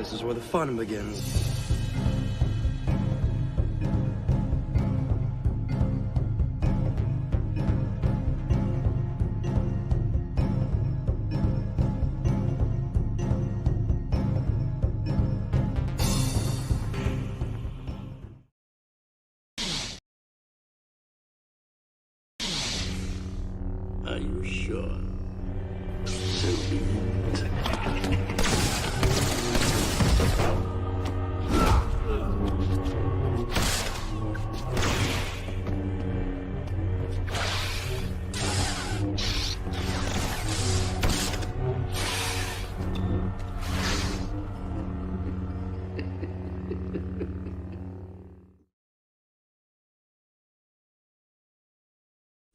This is where the fun begins. Are you sure? So be it.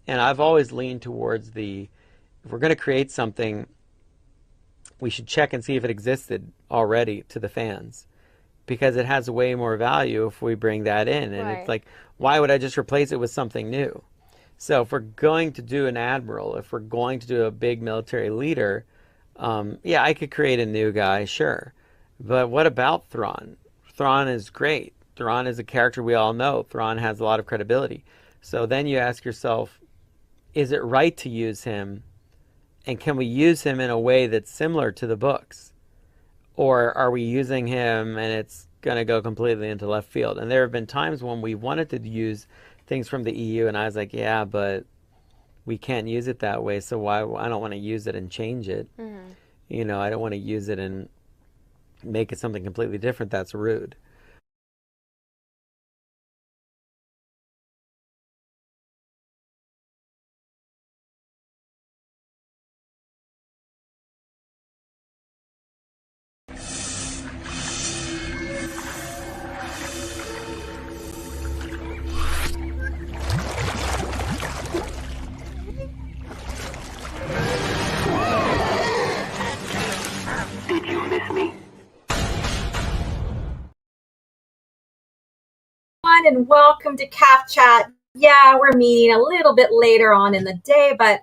And I've always leaned towards if we're going to create something, we should check and see if it existed already to the fans, because it has way more value if we bring that in. And Right. it's like, why would I just replace it with something new? So if we're going to do an admiral, if we're going to do a big military leader, yeah, I could create a new guy, sure. But what about Thrawn? Thrawn is great. Thrawn is a character we all know. Thrawn has a lot of credibility. So then you ask yourself, is it right to use him? And can we use him in a way that's similar to the books? Or are we using him and it's going to go completely into left field? And there have been times when we wanted to use things from the EU, and I was like, yeah, but we can't use it that way, so why? I don't want to use it and change it. Mm-hmm. You know, I don't want to use it and make it something completely different. That's rude. Did you miss me? And welcome to CAF Chat. Yeah, we're meeting a little bit later on in the day, but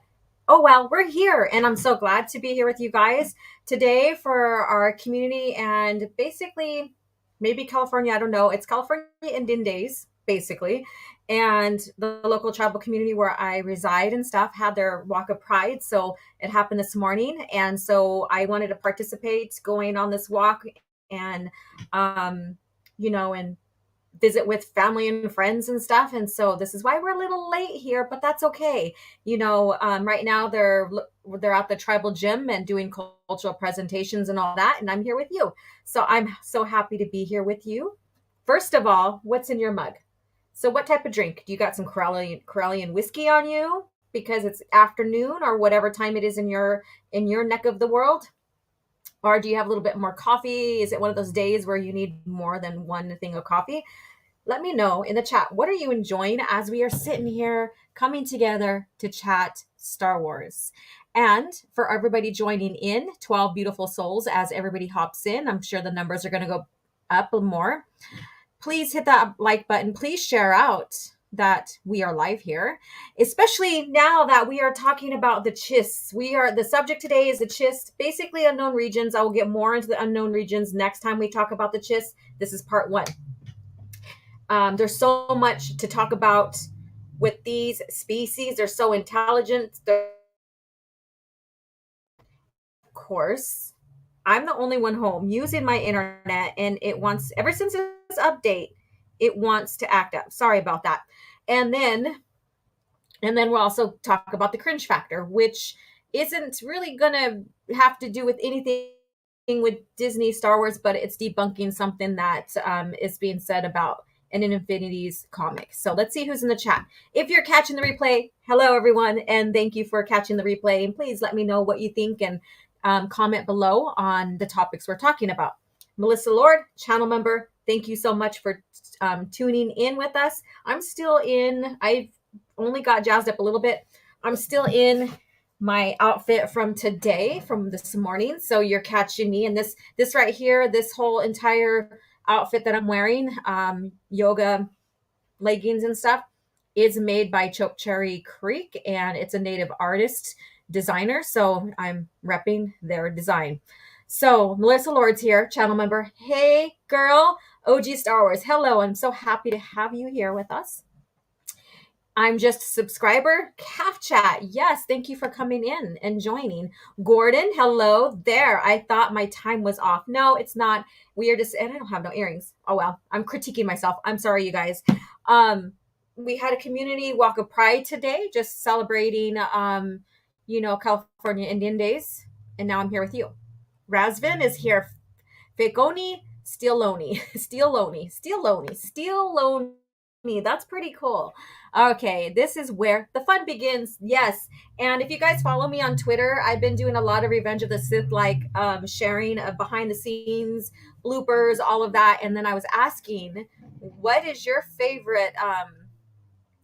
oh well, we're here, and I'm so glad to be here with you guys today for our community and basically maybe California, I don't know. It's California Indian Days, basically. And the local tribal community where I reside and stuff had their walk of pride. So it happened this morning. And so I wanted to participate going on this walk and, and visit with family and friends and stuff. And so this is why we're a little late here, but that's okay. Right now they're at the tribal gym and doing cultural presentations and all that. And I'm here with you. So I'm so happy to be here with you. First of all, what's in your mug? So what type of drink? Do you got some Corellian whiskey on you because it's afternoon or whatever time it is in your neck of the world? Or do you have a little bit more coffee? Is it one of those days where you need more than one thing of coffee? Let me know in the chat. What are you enjoying as we are sitting here coming together to chat Star Wars? And for everybody joining in, 12 beautiful souls as everybody hops in. I'm sure the numbers are going to go up more. Please hit that like button. Please share out that we are live here, especially now that we are talking about the Chiss. The subject today is the Chiss, basically unknown regions. I will get more into the unknown regions next time we talk about the Chiss. This is part one. There's so much to talk about with these species. They're so intelligent. Of course, I'm the only one home using my internet, and it wants, ever since this update, it wants to act up. Sorry about that. And then we'll also talk about the Cringe Factor, which isn't really going to have to do with anything with Disney, Star Wars, but it's debunking something that is being said about an Infinity's comic. So let's see who's in the chat. If you're catching the replay, hello everyone, and thank you for catching the replay. And please let me know what you think and comment below on the topics we're talking about. Melissa Lord, channel member, thank you so much for tuning in with us. I've only got jazzed up a little bit. I'm still in my outfit from today, from this morning. So you're catching me. And this right here, this whole entire outfit that I'm wearing, yoga leggings and stuff, is made by Chokecherry Creek, and it's a native artist designer. So I'm repping their design. So Melissa Lord's here, channel member. Hey girl, O.G.Starwars. Hello, I'm so happy to have you here with us. I'm just a subscriber. CAF chat. Yes, thank you for coming in and joining. Gordon, hello there. I thought my time was off. No, it's not. We are just, and I don't have no earrings. Oh well, I'm critiquing myself. I'm sorry, you guys. We had a community walk of pride today, just celebrating, California Indian Days, and now I'm here with you. Razvin is here. Fakoni, Steeloni, Steeloni, Steeloni, Steeloni. That's pretty cool. Okay, this is where the fun begins. Yes, and if you guys follow me on Twitter, I've been doing a lot of Revenge of the Sith, like sharing of behind the scenes bloopers, all of that. And then I was asking, what is your favorite?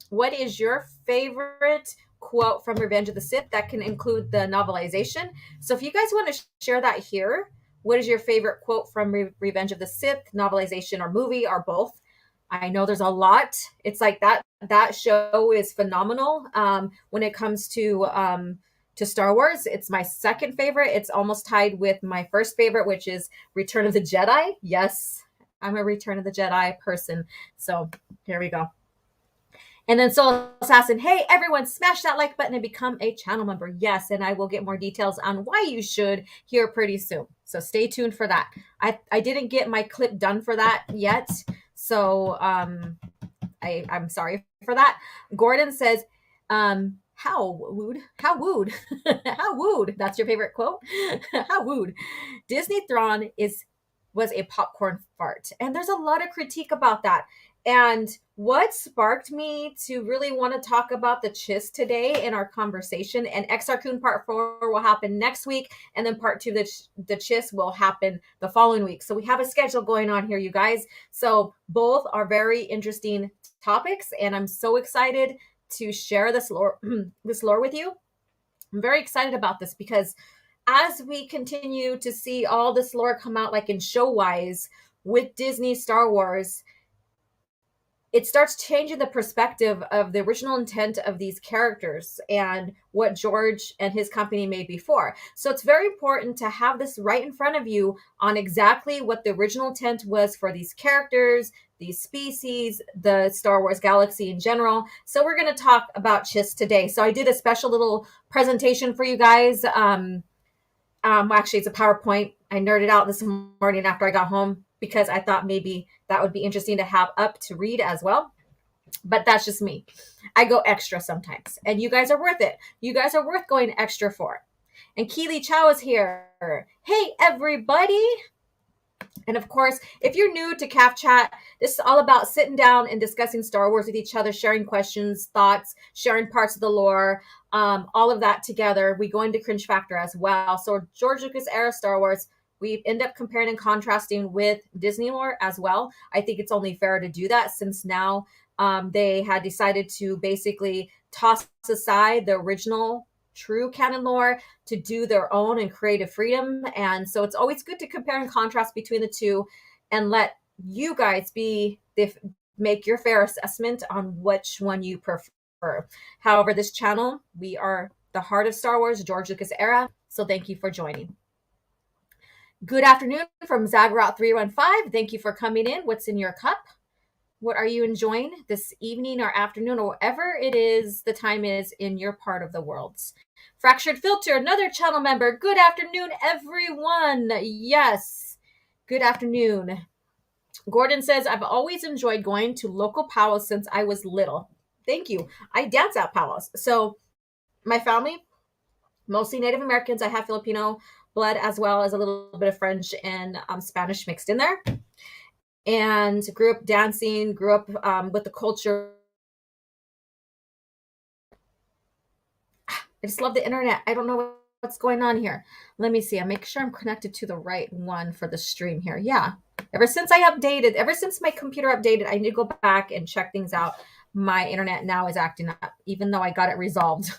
What is your favorite quote from Revenge of the Sith that can include the novelization? So if you guys want to share that here, what is your favorite quote from Revenge of the Sith, novelization or movie or both? I know there's a lot. It's like that show is phenomenal. When it comes to Star Wars, it's my second favorite. It's almost tied with my first favorite, which is Return of the Jedi. Yes, I'm a Return of the Jedi person. So here we go. And then Soul Assassin, hey everyone, smash that like button and become a channel member. Yes, and I will get more details on why you should here pretty soon. So stay tuned for that. I didn't get my clip done for that yet. So I'm sorry for that. Gordon says, how wooed, how wooed, how wooed. That's your favorite quote? How wooed. Disney Thrawn was a popcorn fart. And there's a lot of critique about that. And what sparked me to really want to talk about the Chiss today in our conversation, and Exarchun Part 4 will happen next week, and then Part 2, the Chiss, will happen the following week. So we have a schedule going on here, you guys. So both are very interesting topics, and I'm so excited to share this lore, this lore with you. I'm very excited about this because as we continue to see all this lore come out, like in show-wise with Disney Star Wars, it starts changing the perspective of the original intent of these characters and what George and his company made before. So it's very important to have this right in front of you on exactly what the original intent was for these characters, these species, the Star Wars galaxy in general. So we're going to talk about Chiss today. So I did a special little presentation for you guys. Actually, it's a PowerPoint. I nerded out this morning after I got home because I thought maybe that would be interesting to have up to read as well. But that's just me. I go extra sometimes. And you guys are worth it. You guys are worth going extra for. And Keely Chow is here. Hey, everybody. And of course, if you're new to CAF Chat, this is all about sitting down and discussing Star Wars with each other, sharing questions, thoughts, sharing parts of the lore, all of that together. We go into Cringe Factor as well. So George Lucas era Star Wars, we end up comparing and contrasting with Disney lore as well. I think it's only fair to do that since now they had decided to basically toss aside the original true canon lore to do their own and creative freedom. And so it's always good to compare and contrast between the two and let you guys make your fair assessment on which one you prefer. However, this channel, we are the heart of Star Wars, George Lucas era. So thank you for joining. Good afternoon from Zaggerot 315. Thank you for coming in. What's in your cup? What are you enjoying this evening or afternoon or whatever it is the time is in your part of the world? Fractured Filter, another channel member. Good afternoon, everyone. Yes, good afternoon. Gordon says, I've always enjoyed going to local powwows since I was little. Thank you. I dance at powwows. So my family, mostly Native Americans. I have Filipino blood as well as a little bit of French and Spanish mixed in there. And grew up dancing, grew up with the culture. I just love the internet. I don't know what's going on here. Let me see. I make sure I'm connected to the right one for the stream here. Yeah. Ever since my computer updated, I need to go back and check things out. My internet now is acting up, even though I got it resolved.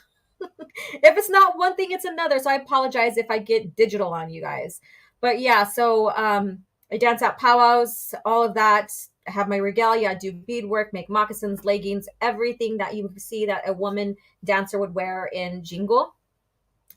If it's not one thing, it's another. So I apologize if I get digital on you guys. But yeah, so I dance at powwows, all of that. I have my regalia, I do beadwork, make moccasins, leggings, everything that you see that a woman dancer would wear in Jingle.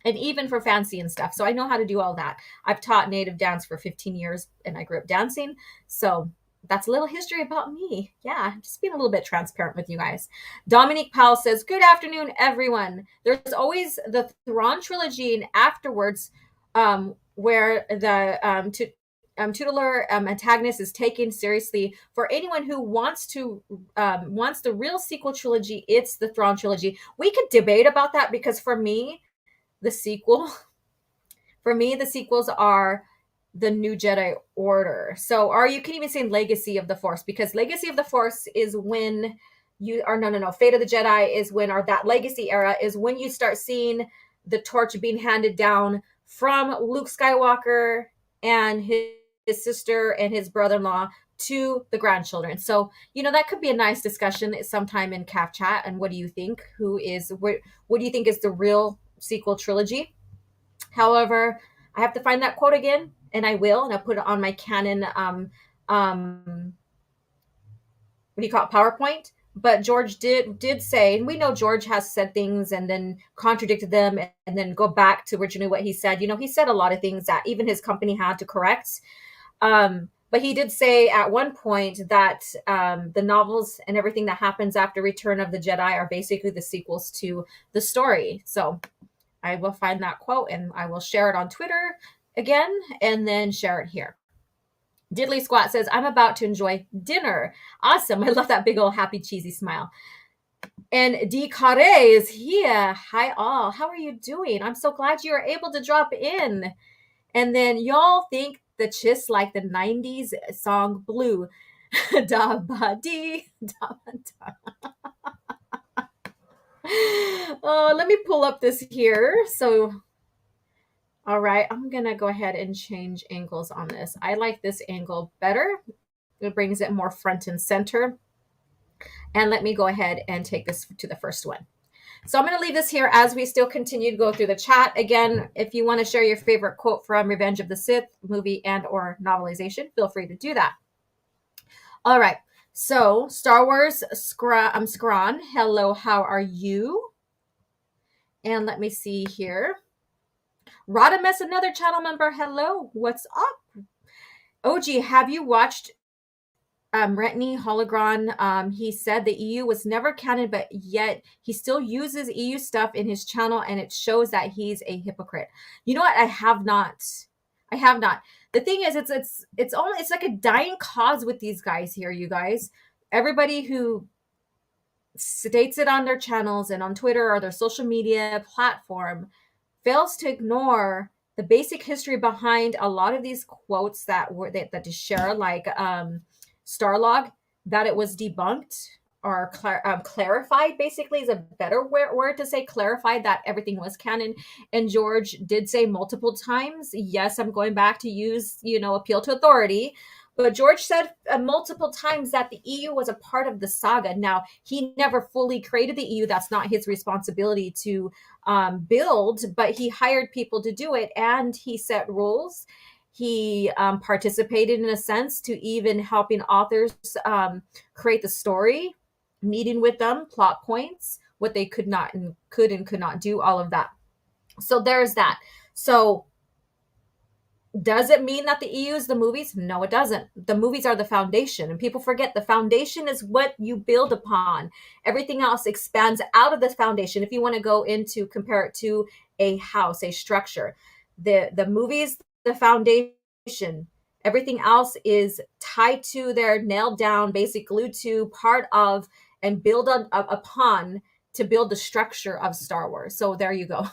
and even for fancy and stuff. So I know how to do all that. I've taught native dance for 15 years and I grew up dancing. So that's a little history about me. Yeah, just being a little bit transparent with you guys. Dominique Powell says, good afternoon, everyone. There's always the Thrawn trilogy and afterwards where the tutelar antagonist is taken seriously. For anyone who wants the real sequel trilogy, it's the Thrawn trilogy. We could debate about that because for me, the sequels are the New Jedi Order. So, or you can even say Legacy of the Force, because Legacy of the Force is when Fate of the Jedi is when, or that Legacy era is when you start seeing the torch being handed down from Luke Skywalker and his sister and his brother-in-law to the grandchildren. So, that could be a nice discussion sometime in CAF chat. And what do you think? What do you think is the real sequel trilogy? However, I have to find that quote again, and I will, and I'll put it on my Canon, PowerPoint. But George did say, and we know George has said things and then contradicted them and then go back to originally what he said. He said a lot of things that even his company had to correct. But he did say at one point that the novels and everything that happens after Return of the Jedi are basically the sequels to the story. So I will find that quote and I will share it on Twitter again and then share it here. Diddley Squat says, I'm about to enjoy dinner. Awesome. I love that big old happy cheesy smile. And D. Carre is here. Hi all. How are you doing? I'm so glad you are able to drop in. And then y'all think the Chiss like the 90s song Blue. Da ba dee, da ba da. Let me pull up this here. So, all right, I'm going to go ahead and change angles on this. I like this angle better. It brings it more front and center. And let me go ahead and take this to the first one. So I'm going to leave this here as we still continue to go through the chat. Again, if you want to share your favorite quote from Revenge of the Sith movie and or novelization, feel free to do that. All right. So Star Wars Scron. Hello, how are you? And let me see here. Radames, another channel member. Hello, what's up? OG, have you watched Retney Hologron? He said the EU was never canon, but yet he still uses EU stuff in his channel, and it shows that he's a hypocrite. You know what? I have not. The thing is, it's like a dying cause with these guys here, you guys. Everybody who states it on their channels and on Twitter or their social media platform fails to ignore the basic history behind a lot of these quotes that to share, like Starlog, that it was debunked or clarified, basically is a better word to say, clarified that everything was canon. And George did say multiple times, yes, I'm going back to use, appeal to authority. But George said multiple times that the EU was a part of the saga. Now, he never fully created the EU. That's not his responsibility to build, but he hired people to do it, and he set rules. He participated, in a sense, to even helping authors create the story, meeting with them, plot points, what they could and could not do, all of that. So there's that. So does it mean that the EU is the movies? No, it doesn't. The movies are the foundation, and people forget the foundation is what you build upon. Everything else expands out of the foundation. If you want to go into, compare it to a house, a structure, the movies, the foundation, everything else is tied to their nailed down, basic glued to, part of, and build upon to build the structure of Star Wars. So there you go.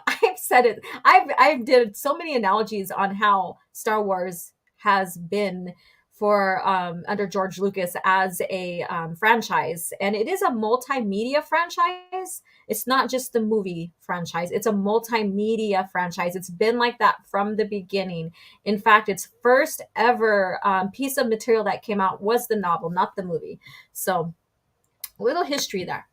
I've said it. I've did so many analogies on how Star Wars has been for under George Lucas as a franchise, and it is a multimedia franchise. It's not just the movie franchise. It's a multimedia franchise. It's been like that from the beginning. In fact, its first ever piece of material that came out was the novel, not the movie. So, a little history there.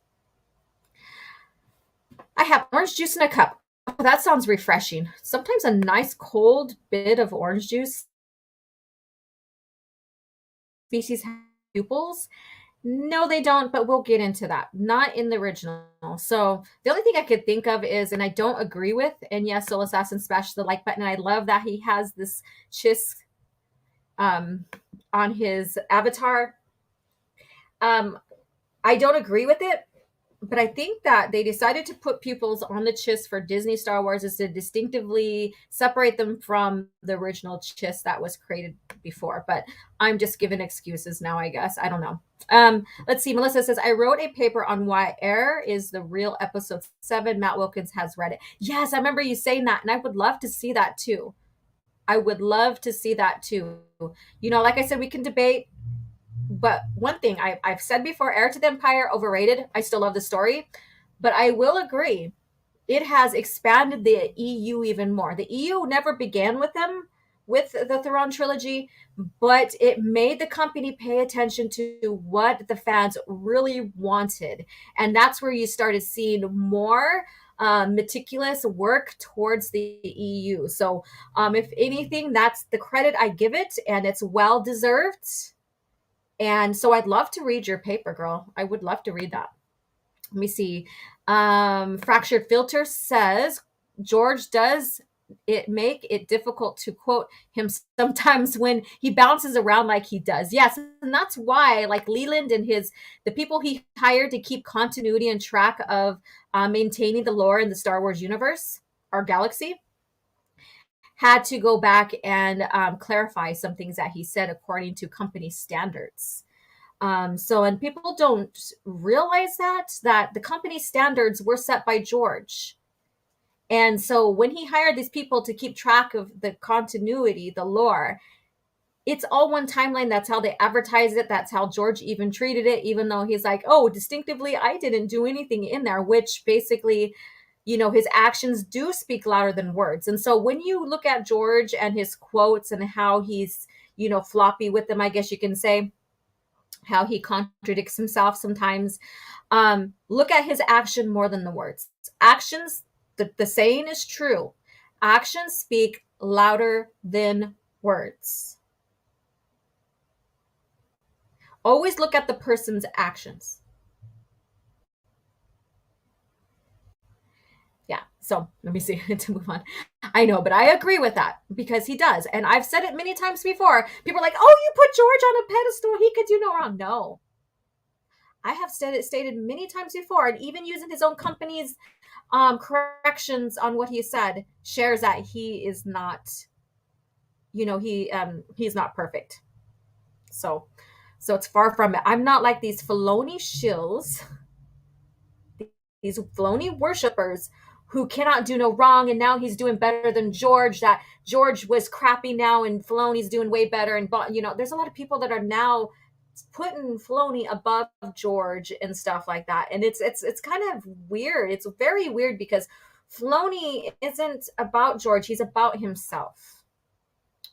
I have orange juice in a cup. Oh, that sounds refreshing. Sometimes a nice cold bit of orange juice. Species have pupils, No, they don't, but we'll get into that. Not in the original. So the only thing I could think of is, and I don't agree with, and yes, Soul Assassin smashed the like button. And I love that he has this Chiss um, on his avatar. I don't agree with it, but I think that they decided to put pupils on the Chiss for Disney Star Wars is to distinctively separate them from the original Chiss that was created before. But I'm just giving excuses now, I guess. I don't know. Let's see. Melissa says, I wrote a paper on why Air is the real episode 7. Matt Wilkins has read it. Yes, I remember you saying that, and I would love to see that too. I would love to see that too. Like I said, we can debate. But one thing I've said before, Heir to the Empire, overrated. I still love the story. But I will agree, it has expanded the EU even more. The EU never began with them, with the Theron trilogy, but it made the company pay attention to what the fans really wanted. And that's where you started seeing more meticulous work towards the EU. So, if anything, that's the credit I give it, and it's well deserved. And so I'd love to read your paper, girl. I would love to read that. Let me see. Fractured Filter says, George does it make it difficult to quote him sometimes when he bounces around like he does. Yes, and that's why, like Leland and the people he hired to keep continuity and track of maintaining the lore in the Star Wars universe, our galaxy, had to go back and clarify some things that he said according to company standards. And people don't realize that the company standards were set by George. And so when he hired these people to keep track of the continuity, the lore, it's all one timeline. That's how they advertise it. That's how George even treated it, even though he's like, oh, distinctively, I didn't do anything in there, which basically, his actions do speak louder than words. And so when you look at George and his quotes and how he's, floppy with them, I guess you can say, how he contradicts himself sometimes. Look at his action more than the words. Actions, the saying is true. Actions speak louder than words. Always look at the person's actions. Yeah, so let me see to move on. I know, but I agree with that because he does. And I've said it many times before. People are like, oh, you put George on a pedestal. He could do no wrong. No, I have stated many times before, and even using his own company's corrections on what he said shares that he is not, he's not perfect. So it's far from it. I'm not like these Filoni shills, these Filoni worshippers who cannot do no wrong, and now he's doing better than George. That George was crappy now, and Filoni's doing way better. And there's a lot of people that are now putting Filoni above George and stuff like that, and it's kind of weird. It's very weird because Filoni isn't about George; he's about himself.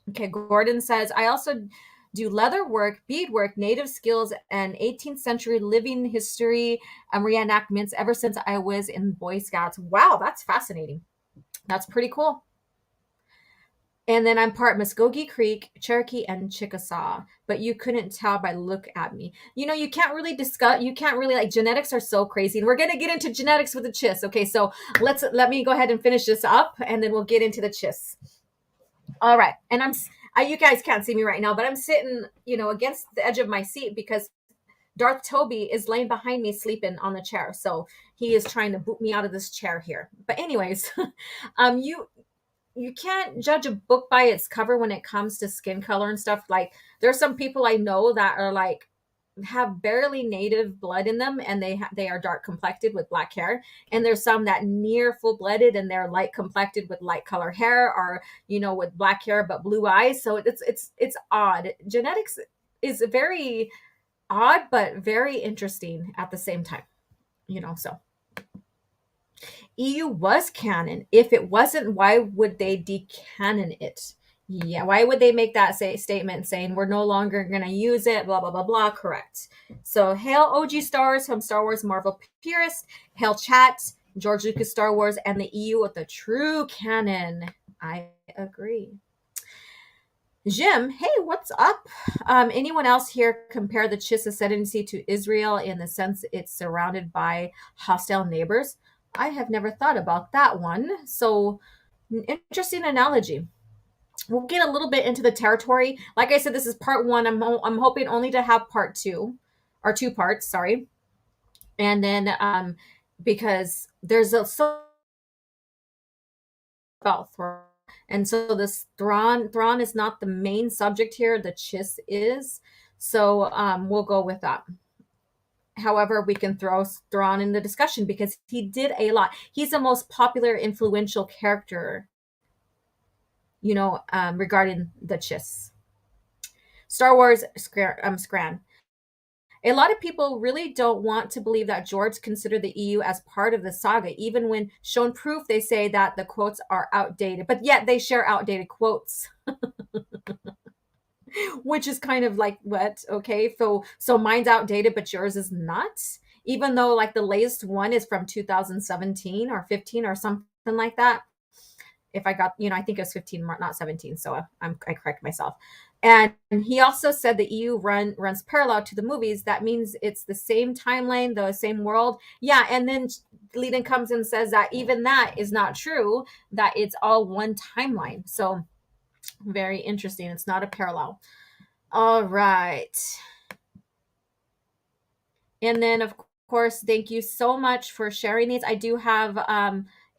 Okay, Gordon says, I also do leather work, beadwork, native skills, and 18th century living history reenactments ever since I was in Boy Scouts. Wow, that's fascinating. That's pretty cool. And then I'm part Muskogee Creek, Cherokee, and Chickasaw. But you couldn't tell by look at me. You can't really discuss, genetics are so crazy. And we're going to get into genetics with the Chiss. Okay, so let me go ahead and finish this up, and then we'll get into the Chiss. All right. And you guys can't see me right now, but I'm sitting, against the edge of my seat because Darth Toby is laying behind me sleeping on the chair. So he is trying to boot me out of this chair here. But anyways, you can't judge a book by its cover when it comes to skin color and stuff. Like, there's some people I know that are like, have barely native blood in them, and they are dark complected with black hair, and there's some that near full blooded and they're light complected with light color hair, or with black hair but blue eyes. So it's odd. Genetics is very odd but very interesting at the same time. So EU was canon. If it wasn't, why would they decanon it? Yeah, why would they make that statement saying we're no longer going to use it, blah, blah, blah, blah? Correct. So, hail O.G.Starwars from Star Wars Marvel Purist. Hail chat, George Lucas Star Wars, and the EU with the true canon. I agree. Jim, hey, what's up? Anyone else here compare the Chiss Ascendancy to Israel in the sense it's surrounded by hostile neighbors? I have never thought about that one. So, interesting analogy. We'll get a little bit into the territory. Like I said, this is part one. I'm hoping only to have part two, or two parts, sorry. And then because there's a so about Thrawn. And so this Thrawn is not the main subject here. The Chiss is. So we'll go with that. However, we can throw Thrawn in the discussion because he did a lot. He's the most popular, influential character, regarding the Chiss. Star Wars Scran. A lot of people really don't want to believe that George considered the EU as part of the saga. Even when shown proof, they say that the quotes are outdated, but yet they share outdated quotes. Which is kind of like, what? Okay, so mine's outdated, but yours is not? Even though like the latest one is from 2017 or 15 or something like that. If I got, I think it was 15, not 17. So I correct myself. And he also said the EU runs parallel to the movies. That means it's the same timeline, the same world. Yeah, and then Leland comes and says that even that is not true, that it's all one timeline. So very interesting. It's not a parallel. All right. And then, of course, thank you so much for sharing these. I do have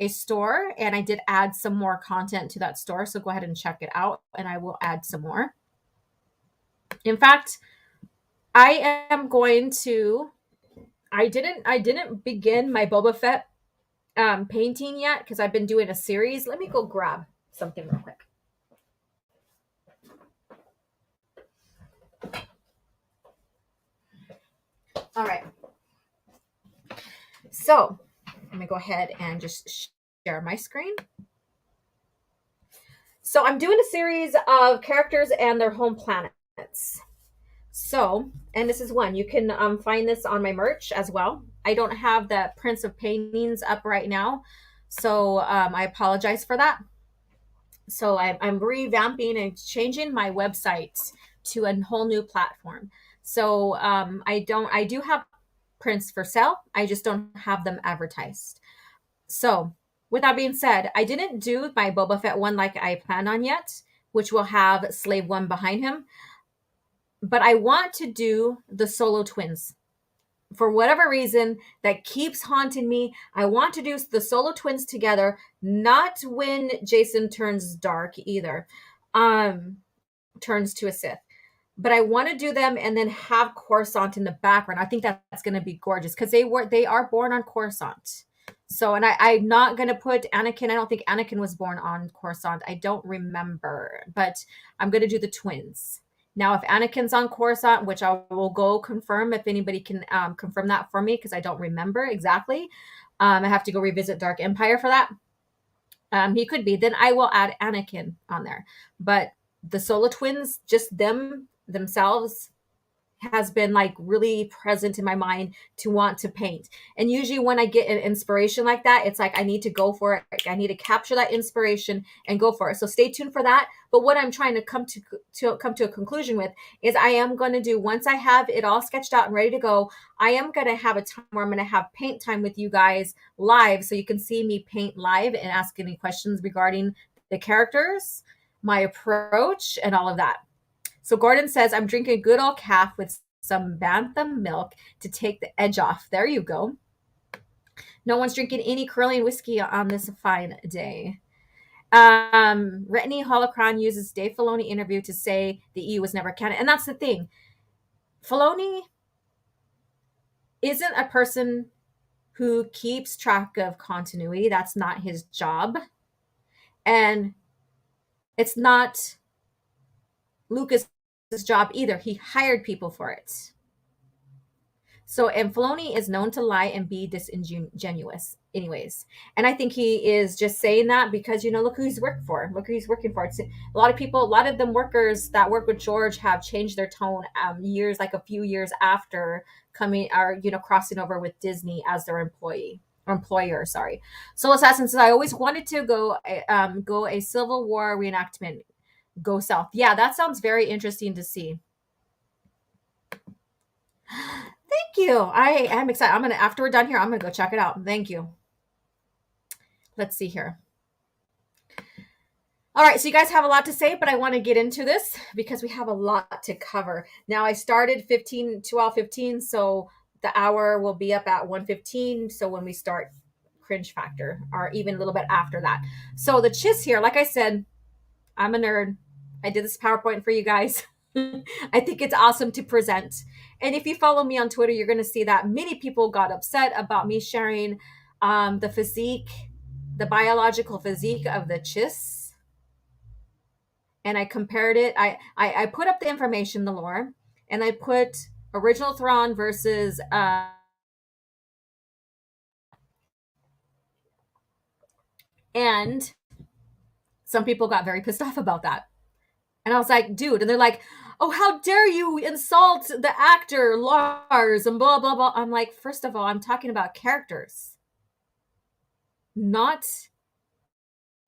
a store, and I did add some more content to that store. So go ahead and check it out, and I will add some more. In fact, I am going to. I didn't begin my Boba Fett painting yet because I've been doing a series. Let me go grab something real quick. All right. So let me go ahead and just share my screen. So I'm doing a series of characters and their home planets. So, and this is one. You can find this on my merch as well. I don't have the prints of paintings up right now, so I apologize for that. So I'm revamping and changing my website to a whole new platform. So I do have prints for sale. I just don't have them advertised. So with that being said, I didn't do my Boba Fett one like I planned on yet, which will have Slave One behind him. But I want to do the solo twins. For whatever reason, that keeps haunting me. I want to do the solo twins together, not when Jason turns dark either, turns to a Sith. But I want to do them and then have Coruscant in the background. I think that's going to be gorgeous because they are born on Coruscant. So, and I'm not going to put Anakin. I don't think Anakin was born on Coruscant. I don't remember, but I'm going to do the twins. Now, if Anakin's on Coruscant, which I will go confirm if anybody can confirm that for me, because I don't remember exactly. I have to go revisit Dark Empire for that. He could be. Then I will add Anakin on there. But the solo twins, just themselves, has been like really present in my mind to want to paint. And usually when I get an inspiration like that, it's like I need to go for it. I need to capture that inspiration and go for it. So stay tuned for that. But what I'm trying to come to a conclusion with is I am going to do, once I have it all sketched out and ready to go, I am going to have a time where I'm going to have paint time with you guys live, so you can see me paint live and ask any questions regarding the characters, my approach, and all of that. So Gordon says, I'm drinking good old CAF with some Bantam milk to take the edge off. There you go. No one's drinking any curling whiskey on this fine day. Retney Holocron uses Dave Filoni interview to say the EU was never canon. And that's the thing. Filoni isn't a person who keeps track of continuity. That's not his job. And it's not Lucas' job either. He hired people for it. So, and Filoni is known to lie and be disingenuous anyways. And I think he is just saying that because, look who he's worked for. Look who he's working for. It's, a lot of them workers that work with George have changed their tone a few years after crossing over with Disney as their employer, sorry. Soul Assassin says, I always wanted to go a Civil War reenactment. go south. Yeah, that sounds very interesting to see. Thank you. I am excited. I'm gonna, after we're done here, I'm gonna go check it out. Thank you. Let's see here. All right, so you guys have a lot to say, but I want to get into this because we have a lot to cover. Now I started 12:15, so the hour will be up at 1:15. So when we start Cringe Factor, or even a little bit after that. So the Chiss here, like I said, I'm a nerd. I did this PowerPoint for you guys. I think it's awesome to present. And if you follow me on Twitter, you're going to see that many people got upset about me sharing the physique, the biological physique of the Chiss. And I compared it. I put up the information, the lore, and I put original Thrawn versus and some people got very pissed off about that. And I was like, dude, and they're like, oh, how dare you insult the actor Lars and blah blah blah. I'm like, first of all, I'm talking about characters, not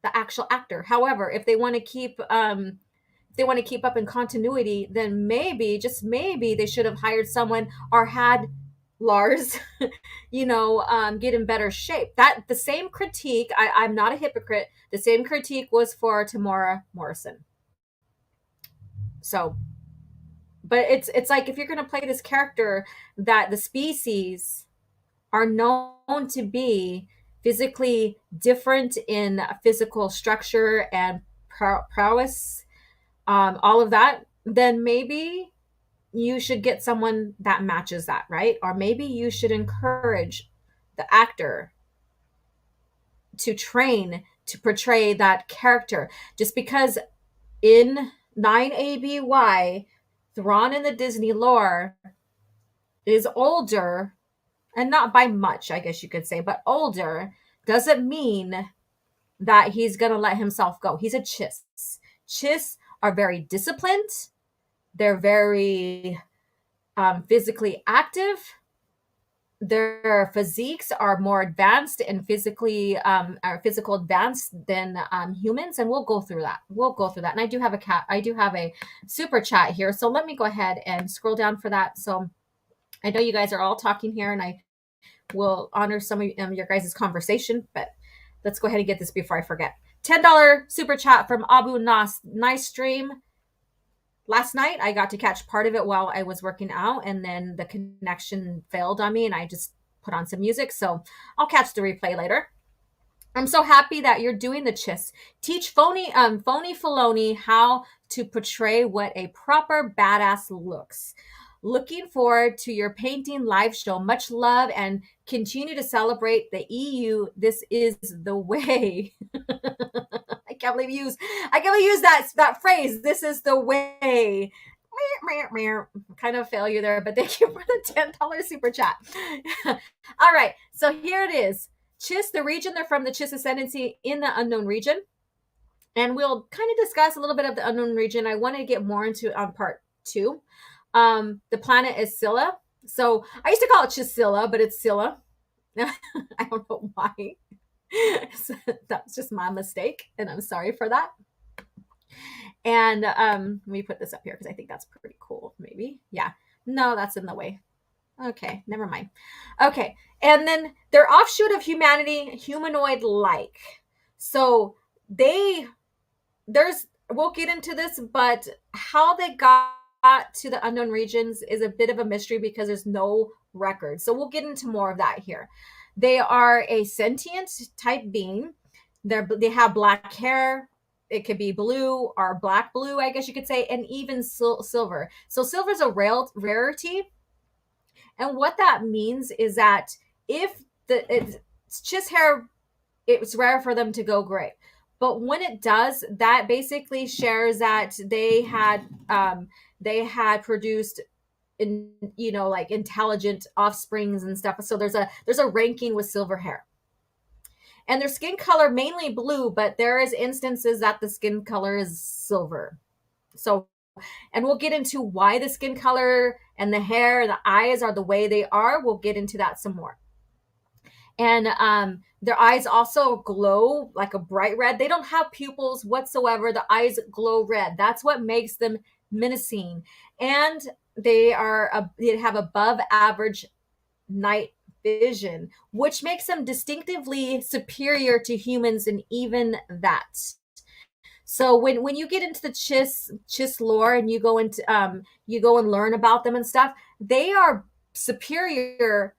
the actual actor. However, if they want to keep up in continuity, then maybe, just maybe, they should have hired someone or had Lars, get in better shape. That the same critique. I'm not a hypocrite. The same critique was for Tamora Morrison. So, but it's like, if you're going to play this character that the species are known to be physically different in physical structure and prowess, all of that, then maybe you should get someone that matches that, right? Or maybe you should encourage the actor to train to portray that character. Just because in 9ABY, Thrawn in the Disney lore is older, and not by much, I guess you could say, but older, doesn't mean that he's going to let himself go. He's a Chiss. Chiss are very disciplined. They're very physically active. Their physiques are more advanced and physical advanced than humans, and we'll go through that. And I do have a super chat here, so let me go ahead and scroll down for that. So I know you guys are all talking here, and I will honor some of your guys' conversation, but let's go ahead and get this before I forget. $10 super chat from Abu Nas. Nice stream. Last night, I got to catch part of it while I was working out, and then the connection failed on me, and I just put on some music. So I'll catch the replay later. I'm so happy that you're doing the Chiss. Teach phony Filoni how to portray what a proper badass looks. Looking forward to your painting live show. Much love, and continue to celebrate the EU. This is the way. I can't believe you use that phrase. This is the way. Kind of failure there, but thank you for the $10 super chat. All right, so here it is. Chiss, the region they're from, the Chiss Ascendancy in the unknown region. And we'll kind of discuss a little bit of the unknown region. I want to get more into on part 2. The planet is Scylla. So I used to call it Chisilla, but it's Scylla. I don't know why. So that's just my mistake, and I'm sorry for that. And let me put this up here because I think that's pretty cool. Maybe. Yeah. No, that's in the way. Okay, never mind. Okay, and then they're offshoot of humanity, humanoid-like. So we'll get into this, but how they got to the unknown regions is a bit of a mystery because there's no record. So we'll get into more of that here. They are a sentient type being. They have black hair. It could be blue or black blue, I guess you could say, and even silver. So silver is a rarity. And what that means is that if it's just hair, it's rare for them to go gray. But when it does, that basically shares that they had produced like intelligent offsprings and stuff. So there's a ranking with silver hair. And their skin color mainly blue, but there is instances that the skin color is silver. So, and we'll get into why the skin color and the hair and the eyes are the way they are. We'll get into that some more. And their eyes also glow like a bright red. They don't have pupils whatsoever. The eyes glow red. That's what makes them menacing. And they have above average night vision, which makes them distinctively superior to humans in even that. So when you get into the Chiss lore and you go and learn about them and stuff, they are superior,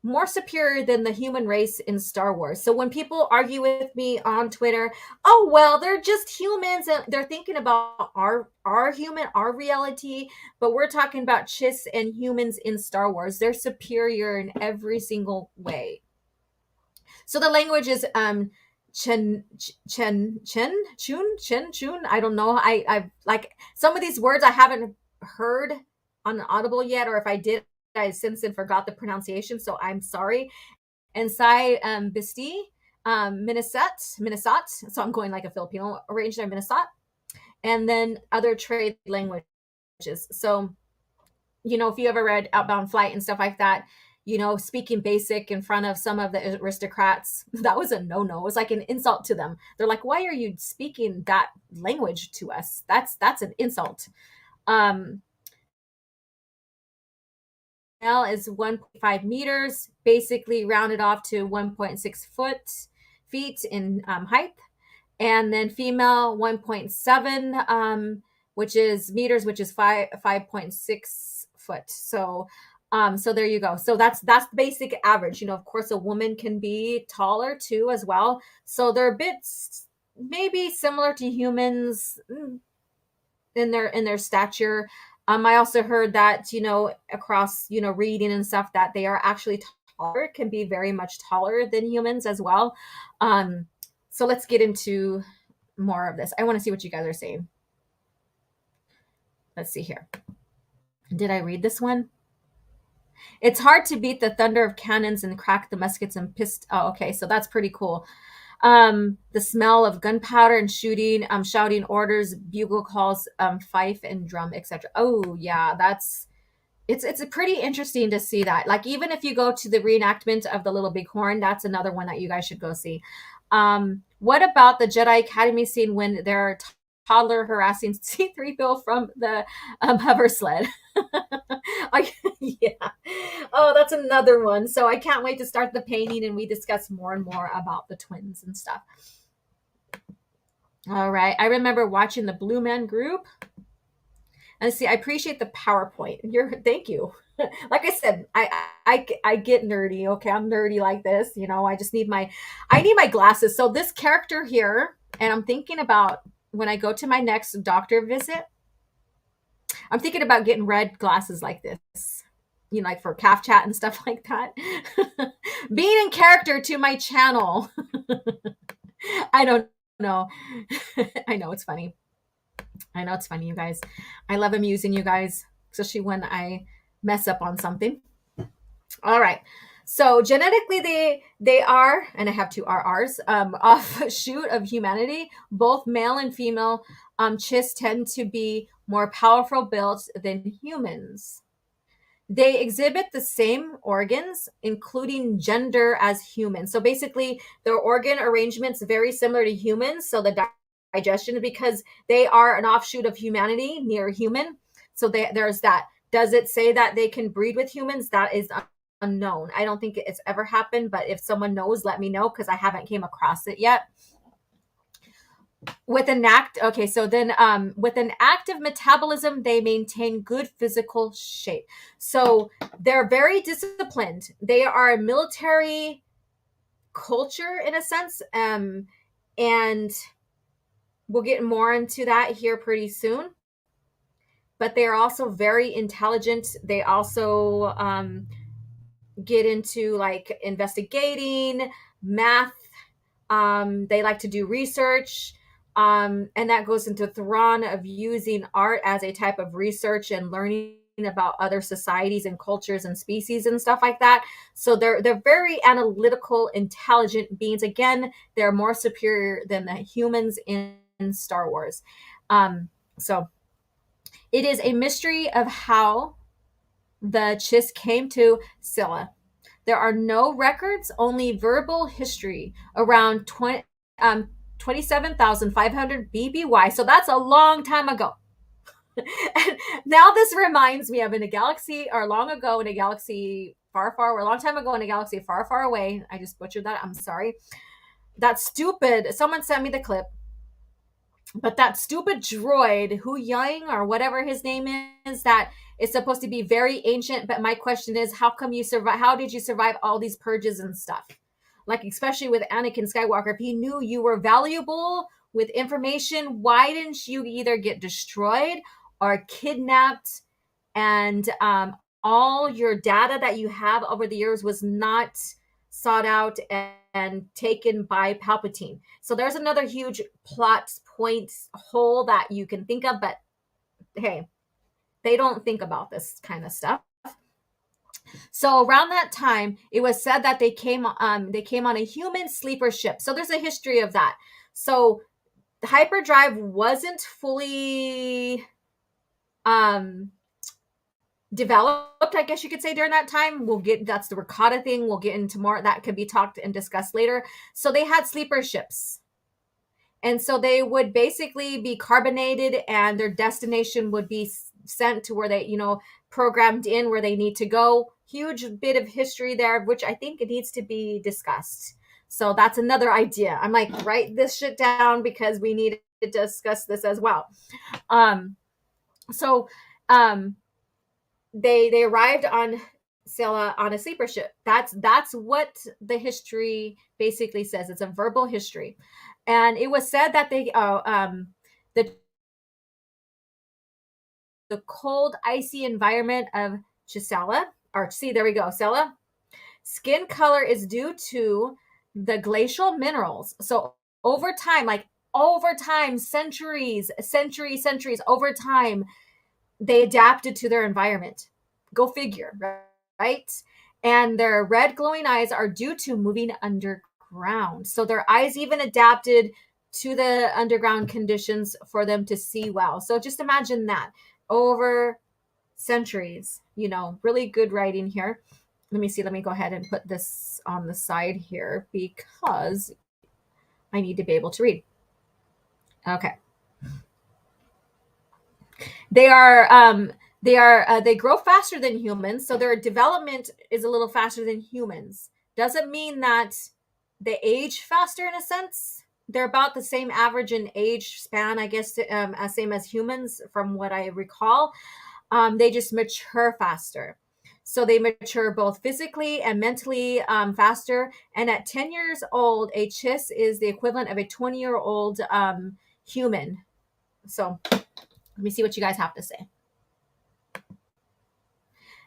more superior than the human race in Star Wars. So when people argue with me on Twitter, oh well, they're just humans and they're thinking about our reality, but we're talking about Chiss and humans in Star Wars. They're superior in every single way. So the language is chun. I don't know. I like some of these words I haven't heard on Audible yet, or if I did, I since then forgot the pronunciation, so I'm sorry. And Sai Bisti, Minnesat. So I'm going like a Filipino arranged there, Minnesat. And then other trade languages. So, if you ever read Outbound Flight and stuff like that, speaking basic in front of some of the aristocrats, that was a no-no. It was like an insult to them. They're like, why are you speaking that language to us? That's an insult. Male is 1.5 meters, basically rounded off to 1.6 feet in height. And then female 1.7, which is meters, which is 5.6 foot. So there you go. So that's the basic average. Of course, a woman can be taller too as well. So they're a bit maybe similar to humans in their stature. I also heard that, across, reading and stuff, that they are actually taller, can be very much taller than humans as well. So let's get into more of this. I want to see what you guys are saying. Let's see here. Did I read this one? It's hard to beat the thunder of cannons and crack the muskets and Oh, okay. So that's pretty cool. The smell of gunpowder and shooting, shouting orders, bugle calls, fife and drum, etc. Oh yeah, it's pretty interesting to see that. Like, even if you go to the reenactment of the Little Big Horn, that's another one that you guys should go see. What about the Jedi Academy scene when they're toddler harassing C-3PO from the hover sled? Yeah. Oh, that's another one. So I can't wait to start the painting and we discuss more and more about the twins and stuff. All right. I remember watching the Blue Man Group. And see, I appreciate the PowerPoint. Thank you. Like I said, I get nerdy. Okay, I'm nerdy like this. I just need my glasses. So this character here, and I'm thinking about when I go to my next doctor visit, I'm thinking about getting red glasses like this. Like for CAF chat and stuff like that. Being in character to my channel. I don't know. I know it's funny. You guys. I love amusing you guys, especially when I mess up on something. All right. So genetically, they are, and I have two RRs, offshoot of humanity. Both male and female Chiss tend to be more powerful built than humans. They exhibit the same organs, including gender, as humans. So basically, their organ arrangement's very similar to humans. So the digestion, because they are an offshoot of humanity, near human. So there's that. Does it say that they can breed with humans? That is unknown. I don't think it's ever happened, but if someone knows, let me know, because I haven't came across it yet. With an active metabolism, they maintain good physical shape. So they're very disciplined. They are a military culture in a sense, and we'll get more into that here pretty soon. But they are also very intelligent. They also get into like investigating, math. They like to do research. And that goes into Thrawn of using art as a type of research and learning about other societies and cultures and species and stuff like that. So they're very analytical, intelligent beings. Again, they're more superior than the humans in Star Wars. So it is a mystery of how the Chiss came to Scylla. There are no records, only verbal history around 27,500 BBY. So that's a long time ago. And now this reminds me of in a galaxy, or long ago in a galaxy far, far, or a long time ago in a galaxy far, far away. I just butchered that. I'm sorry. That stupid, someone sent me the clip, but that stupid droid, Hu Yang or whatever his name is, that is supposed to be very ancient. But my question is, how come you survive? How did you survive all these purges and stuff? Like, especially with Anakin Skywalker, if he knew you were valuable with information, why didn't you either get destroyed or kidnapped? And all your data that you have over the years was not sought out and taken by Palpatine. So there's another huge plot point hole that you can think of, but hey, they don't think about this kind of stuff. So around that time, it was said that they came on a human sleeper ship. So there's a history of that. So the hyperdrive wasn't fully developed, I guess you could say, during that time. That's the Rakata thing. We'll get into more. That could be talked and discussed later. So they had sleeper ships. And so they would basically be carbonated and their destination would be sent to where they, programmed in where they need to go. Huge bit of history there, which I think it needs to be discussed. So that's another idea. I'm like, write this shit down because we need to discuss this as well. They arrived on Sela on a sleeper ship. That's what the history basically says. It's a verbal history. And it was said that the cold, icy environment of Chisela, or see, there we go, Sela. Skin color is due to the glacial minerals. So over time, centuries, over time, they adapted to their environment. Go figure, right? And their red glowing eyes are due to moving underground. So their eyes even adapted to the underground conditions for them to see well. So just imagine that over centuries, really good writing here. Let me go ahead and put this on the side here because I need to be able to read. Okay. They grow faster than humans, so their development is a little faster than humans. Doesn't mean that they age faster in a sense. They're about the same average in age span, I guess, same as humans from what I recall. They just mature faster. So they mature both physically and mentally faster. And at 10 years old, a Chiss is the equivalent of a 20-year-old human. So let me see what you guys have to say.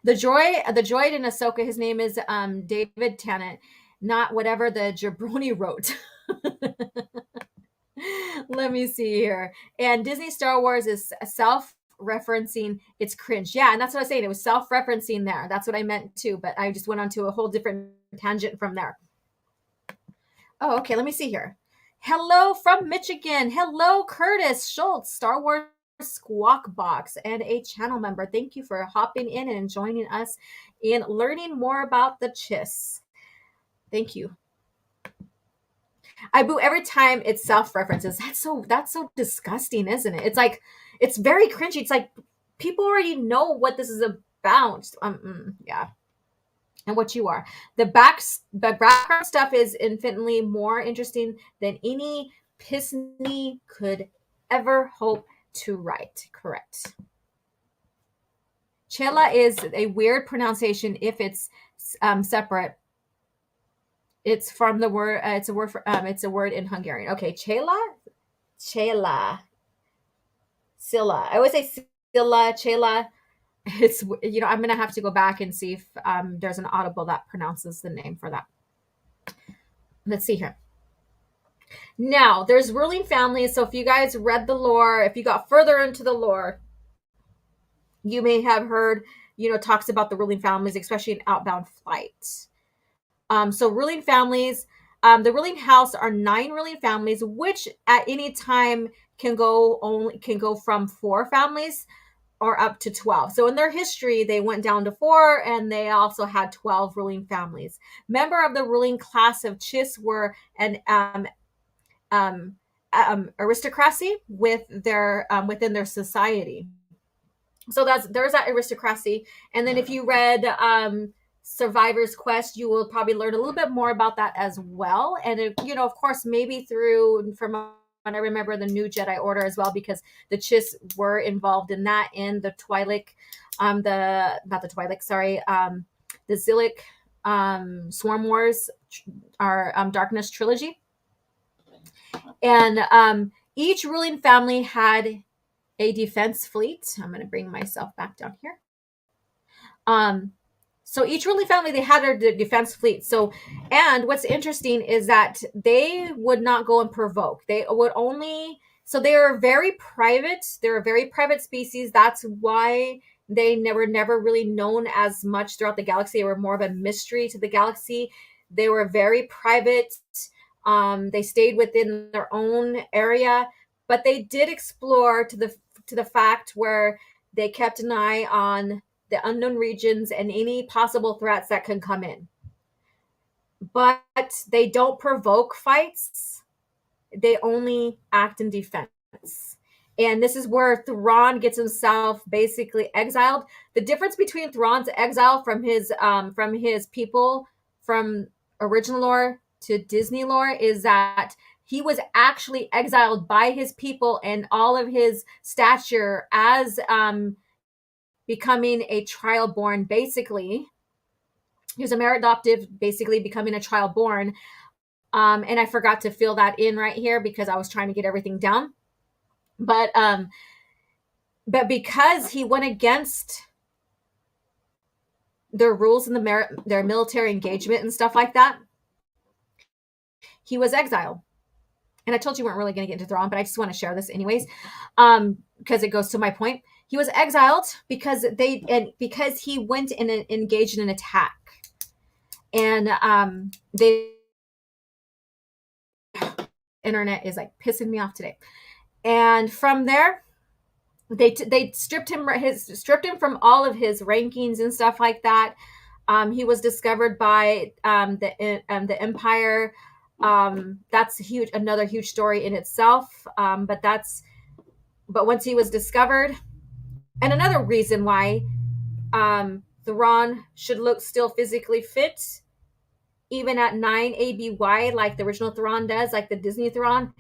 The droid in Ahsoka, his name is David Tennant, not whatever the jabroni wrote. Let me see here. And Disney Star Wars is self-referencing. It's cringe. Yeah, and that's what I was saying. It was self-referencing there. That's what I meant too, but I just went on to a whole different tangent from there. Oh, okay. Let me see here. Hello from Michigan. Hello, Curtis Schultz, Star Wars Squawk Box, and a channel member. Thank you for hopping in and joining us in learning more about the Chiss. Thank you. I boo every time it self-references. That's so disgusting, isn't it? It's like, it's very cringy. It's like people already know what this is about. Yeah. And what you are. The background stuff is infinitely more interesting than any pissney could ever hope to write. Correct. Chela is a weird pronunciation if it's separate. It's from the word. It's a word in Hungarian. Okay, Chela, Silla. I always say Silla, Chela. It's I'm gonna have to go back and see if there's an audible that pronounces the name for that. Let's see here. Now there's ruling families. So if you guys read the lore, if you got further into the lore, you may have heard talks about the ruling families, especially in Outbound Flight. So ruling families, the ruling house are 9 ruling families, which at any time can go from 4 families or up to 12. So in their history, they went down to 4, and they also had 12 ruling families. Member of the ruling class of Chiss were an aristocracy with their within their society. So there's that aristocracy. And then if you read Survivor's Quest, you will probably learn a little bit more about that as well. And it, of course, maybe from what I remember, the New Jedi Order as well, because the Chiss were involved in that, in the Twi'lek, the Zilliq Swarm Wars, our Darkness trilogy. And each ruling family had a defense fleet. I'm going to bring myself back down here. So each ruling family, they had their defense fleet. So, and what's interesting is that they would not go and provoke. They would only, so they are very private. They're a very private species. That's why they were never really known as much throughout the galaxy. They were more of a mystery to the galaxy. They were very private. They stayed within their own area, but they did explore to the fact where they kept an eye on the unknown regions and any possible threats that can come in. But they don't provoke fights. They only act in defense. And this is where Thrawn gets himself basically exiled. The difference between Thrawn's exile from his people, from original lore to Disney lore, is that he was actually exiled by his people and all of his stature as becoming a child born. Basically, he was a merit adoptive, basically becoming a child born. And I forgot to fill that in right here because I was trying to get everything down. But because he went against their rules in their military engagement and stuff like that, he was exiled. And I told you we weren't really going to get into Thrawn, but I just want to share this anyways, because it goes to my point. He was exiled because he went and engaged in an attack, and internet is like pissing me off today. And from there, they stripped him from all of his rankings and stuff like that. He was discovered by the Empire. That's another huge story in itself. But once he was discovered, and another reason why Thrawn should look still physically fit, even at 9 ABY, like the original Thrawn does, like the Disney Thrawn,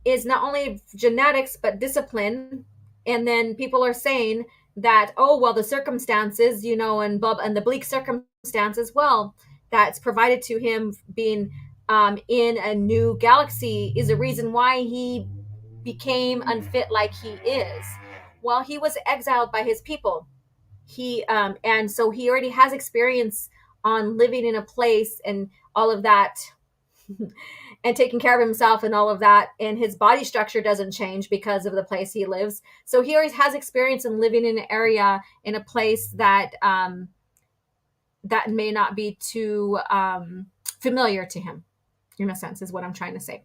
is not only genetics, but discipline. And then people are saying that, oh, well, the circumstances, and the bleak circumstances, well, that's provided to him being in a new galaxy is a reason why he became unfit like he is. Well, he was exiled by his people. And so he already has experience on living in a place and all of that and taking care of himself and all of that. And his body structure doesn't change because of the place he lives. So he always has experience in living in an area, in a place that that may not be too familiar to him, in a sense, is what I'm trying to say.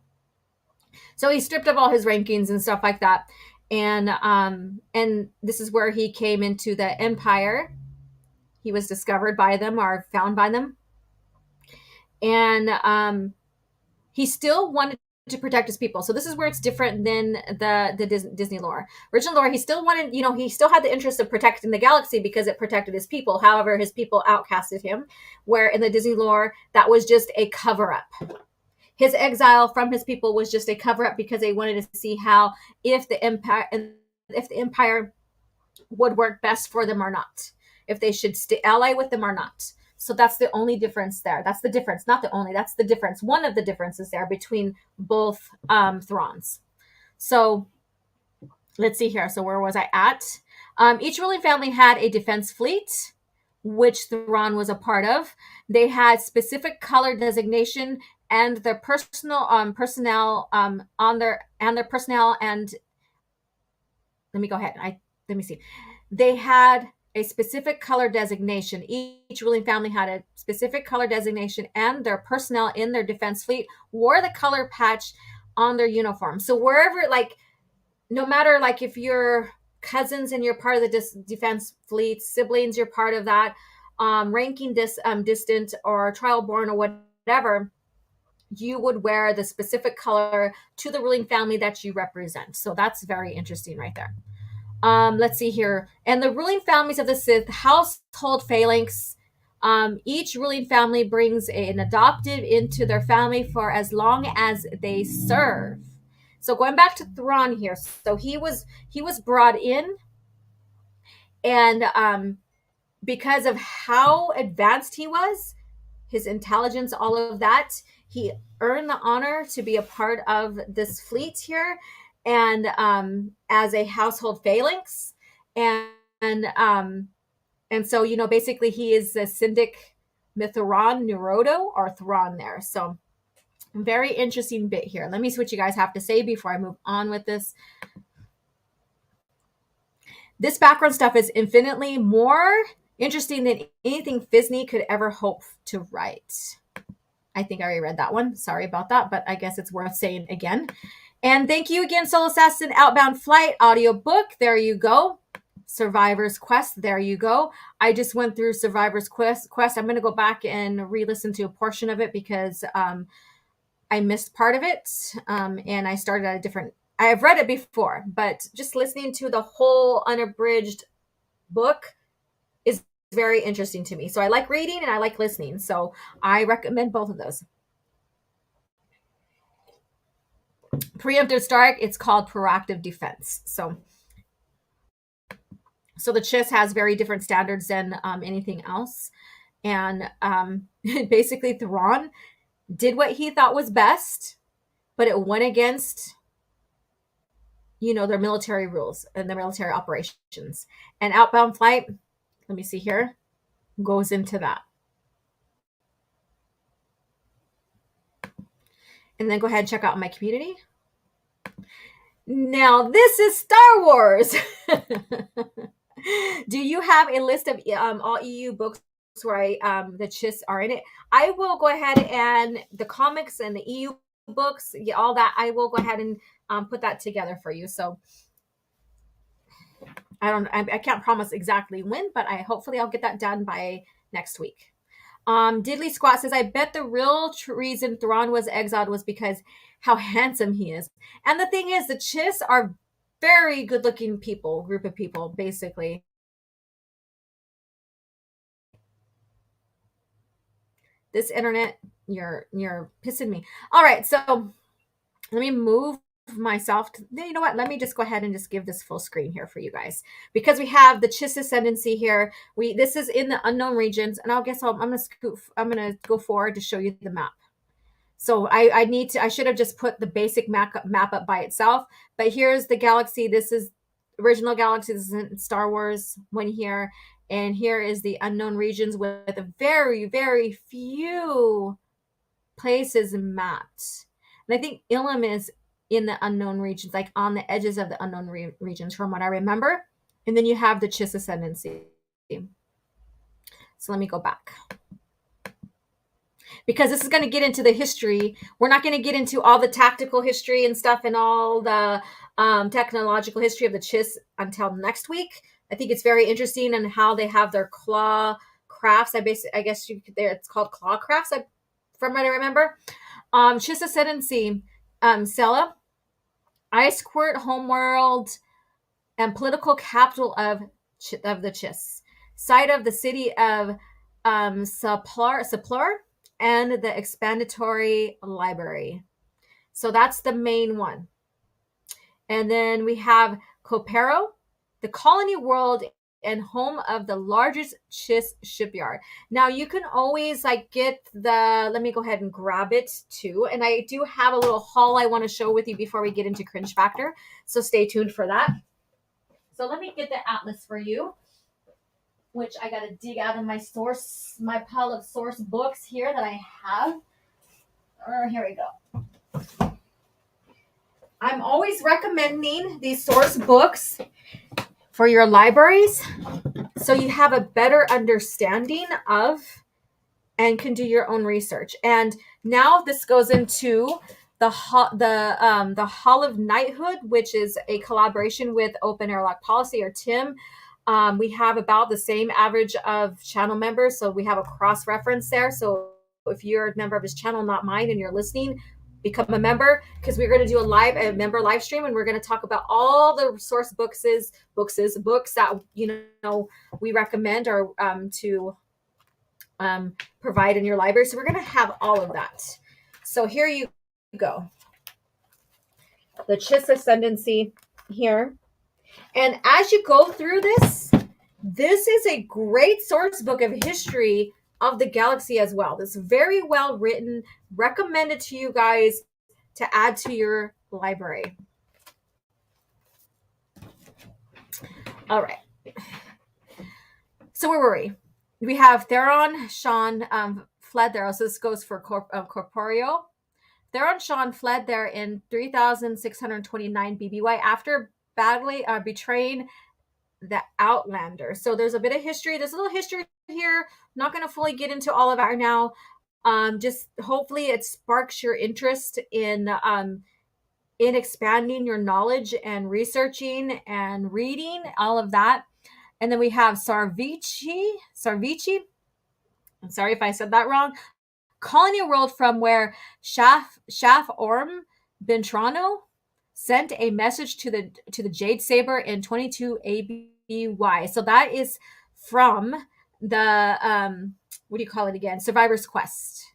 So he stripped of all his rankings and stuff like that. And this is where he came into the Empire. He was discovered by them or found by them. And he still wanted to protect his people. So this is where it's different than the Disney lore. Original lore, he still wanted, he still had the interest of protecting the galaxy because it protected his people. However, his people outcasted him, where in the Disney lore, that was just a cover-up. His exile from his people was just a cover-up because they wanted to see how if the Empire would work best for them or not, if they should ally with them or not. So that's the only difference there. That's the difference. Not the only, that's the difference. One of the differences there between both Thrawns. So let's see here. So where was I at? Each ruling family had a defense fleet, which Thrawn was a part of. They had specific color designation and their personnel on their personnel. And let me go ahead. Let me see. They had a specific color designation. Each ruling family had a specific color designation, and their personnel in their defense fleet wore the color patch on their uniform. So wherever, no matter if you're cousins and you're part of the defense fleet, siblings, you're part of that, ranking distant or trial born or whatever, you would wear the specific color to the ruling family that you represent. So that's very interesting right there. Let's see here. And the ruling families of the Sith household phalanx. Each ruling family brings an adoptive into their family for as long as they serve. So going back to Thrawn here, so he was brought in, and because of how advanced he was, his intelligence, all of that, he earned the honor to be a part of this fleet here, and as a household phalanx, and so, you know, basically he is the Syndic Mitth'raw'nurudo or Thrawn there. So very interesting bit here. Let me see what you guys have to say before I move on with this. This background stuff is infinitely more interesting than anything Fisney could ever hope to write. I think I already read that one. Sorry about that, but I guess it's worth saying again. And thank you again, Soul Assassin Outbound Flight audiobook. There you go. Survivor's Quest. There you go. I just went through Survivor's Quest. I'm going to go back and re-listen to a portion of it because I missed part of it. And I started at a different... I have read it before, but just listening to the whole unabridged book is very interesting to me. So I like reading and I like listening. So I recommend both of those. Preemptive strike, it's called proactive defense. So the Chiss has very different standards than anything else. And basically Thrawn did what he thought was best, but it went against, you know, their military rules and their military operations. And Outbound Flight, let me see here, goes into that. And then go ahead and check out my community. Now, this is Star Wars. Do you have a list of all EU books where the Chiss are in it? I will go ahead and the comics and the EU books, all that, I will go ahead and put that together for you. So I can't promise exactly when, but hopefully I'll get that done by next week. Diddly Squat says, I bet the real reason Thrawn was exiled was because how handsome he is. And the thing is, the Chiss are very good-looking group of people, basically. This internet, you're pissing me. All right, so let me move myself to, you know what, let me just go ahead and just give this full screen here for you guys, because we have the Chiss Ascendancy here. This is in the unknown regions, and I'm gonna go forward to show you the map. So I should have just put the basic map up by itself, but here's the galaxy. This is original galaxy. This is Star Wars one here, and here is the unknown regions with a very, very few places mapped. And I think Ilum is in the unknown regions, like on the edges of the unknown regions from what I remember. And then you have the Chiss Ascendancy. So let me go back, because this is going to get into the history. We're not going to get into all the tactical history and stuff and all the technological history of the Chiss until next week. I think it's very interesting and how they have their claw crafts. I guess it's called claw crafts, from what I remember. Chiss Ascendancy, Sela, Ice Court, homeworld, and political capital of the Chiss. Site of the city of Saplar, and the expandatory library. So that's the main one. And then we have Copero, the colony world and home of the largest Chiss shipyard. Now you can always get let me go ahead and grab it too. And I do have a little haul I want to show with you before we get into Cringe Factor. So stay tuned for that. So let me get the atlas for you, which I got to dig out of my pile of source books here that I have. Here we go. I'm always recommending these source books for your libraries so you have a better understanding of and can do your own research. And now this goes into the Hall of Knighthood, which is a collaboration with Open Airlock Policy, or TIM. We have about the same average of channel members, so we have a cross reference there. So if you're a member of his channel, not mine, and you're listening, become a member, because we're going to do a member live stream, and we're going to talk about all the source books that we recommend or to provide in your library. So we're going to have all of that. So here you go. The Chiss Ascendancy here. And as you go through this is a great source book of history of the galaxy as well. This is very well written, recommended to you guys to add to your library. All right. So where were we? We have Theron Sean fled there. So this goes for Corporeal. Theron Sean fled there in 3,629 BBY after betraying the Outlander. So there's a bit of history. There's a little history here. I'm not going to fully get into all of it now. Just hopefully it sparks your interest in expanding your knowledge and researching and reading, all of that. And then we have Sarvici. I'm sorry if I said that wrong. Colony world from where Shaf Orm Bintrano sent a message to the Jade Saber in 22 ABY. So that is from the what do you call it again? Survivor's Quest.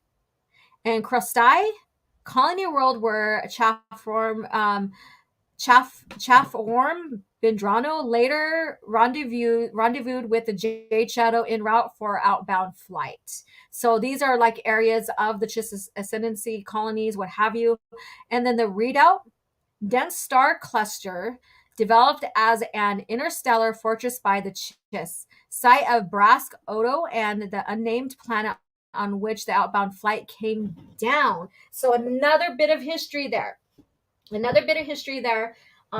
And Crostai, colony world where Chaff Orm Bindrano later rendezvoused with the Jade Shadow en route for outbound flight. So these are like areas of the Chiss Ascendancy colonies, what have you. And then the readout, dense star cluster developed as an interstellar fortress by the Chiss, site of Brask Odo and the unnamed planet on which the outbound flight came down. So another bit of history there.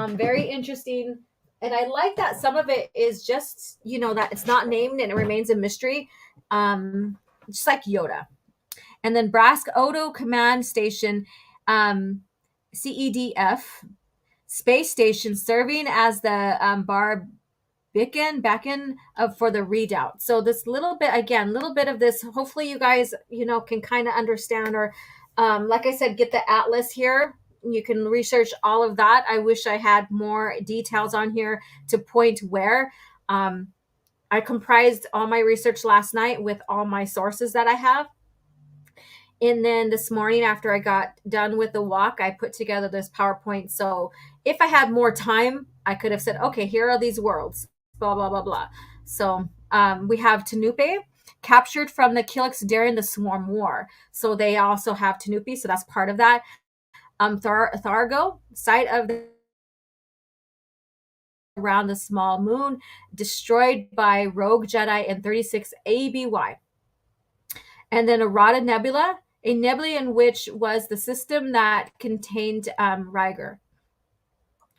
Very interesting. And I like that some of it is just, that it's not named and it remains a mystery. Just like Yoda. And then Brask Odo Command Station, CEDF, space station serving as the beacon for the readout. So this little bit of this, hopefully you guys, can kind of understand, or like I said, get the atlas here. You can research all of that. I wish I had more details on here to point where. I comprised all my research last night with all my sources that I have. And then this morning, after I got done with the walk, I put together this PowerPoint. So if I had more time, I could have said, okay, here are these worlds, blah, blah, blah, blah. So we have Tanupe, captured from the Kilix during the Swarm War. So they also have Tanupe, so that's part of that. Thargo, site of the around the small moon, destroyed by rogue Jedi in 36 ABY. And then Arata Nebula, a nebula in which was the system that contained Ryger.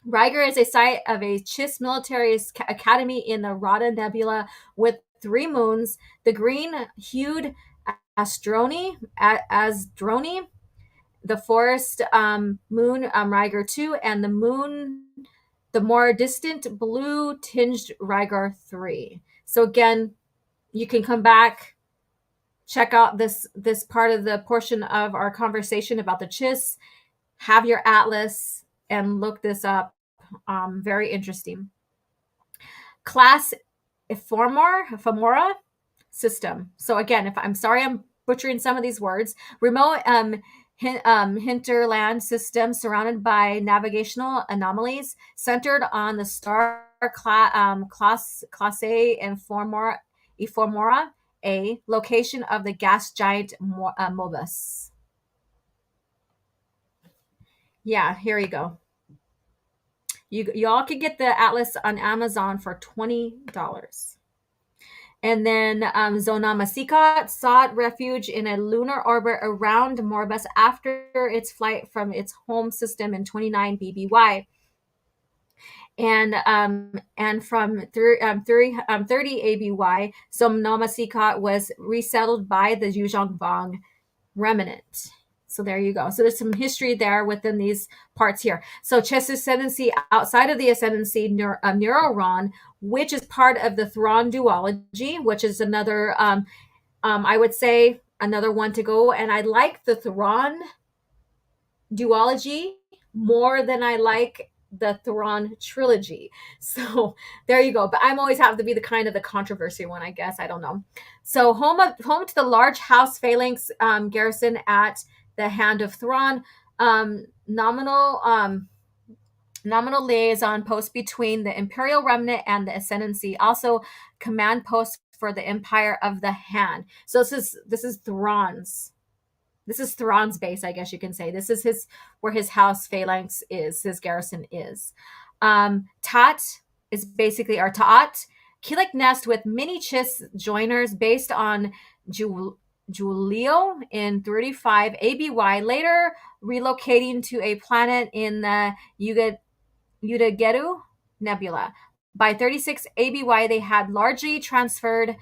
Ryger is a site of a Chiss military academy in the Arata Nebula with 3 moons, the green-hued Asdroni, the forest moon Ryger 2, and the more distant blue tinged Rygar 3. So again, you can come back, check out this part of the portion of our conversation about the Chiss, have your atlas, and look this up. Very interesting. Class Ephemera system. So again, I'm sorry I'm butchering some of these words. Remote hinterland system surrounded by navigational anomalies, centered on the star class A Ephemera, a location of the gas giant Mobus. Yeah, here you go. You all can get the atlas on Amazon for $20. And then Zonamasikat sought refuge in a lunar orbit around Morbus after its flight from its home system in 29 BBY. And from 30 ABY, Zonamasikat was resettled by the Yuzhong Vong remnant. So there you go. So there's some history there within these parts here. So Chiss Ascendancy outside of the Ascendancy Neuron, which is part of the Thrawn duology, which is another, I would say, another one to go. And I like the Thrawn duology more than I like the Thrawn trilogy. So there you go. But I'm always have to be the kind of the controversy one, I guess. I don't know. So home to the large house phalanx garrison at the Hand of Thrawn, nominal liaison post between the Imperial Remnant and the Ascendancy, also command post for the Empire of the Hand. So this is Thrawn's. This is Thrawn's base, I guess you can say. This is where his house phalanx is, his garrison is. Tat is basically our Ta'at, Killik nest with mini Chiss joiners based on Julio in 35 ABY, later relocating to a planet in the Udageru Nebula. By 36 ABY, they had largely transferred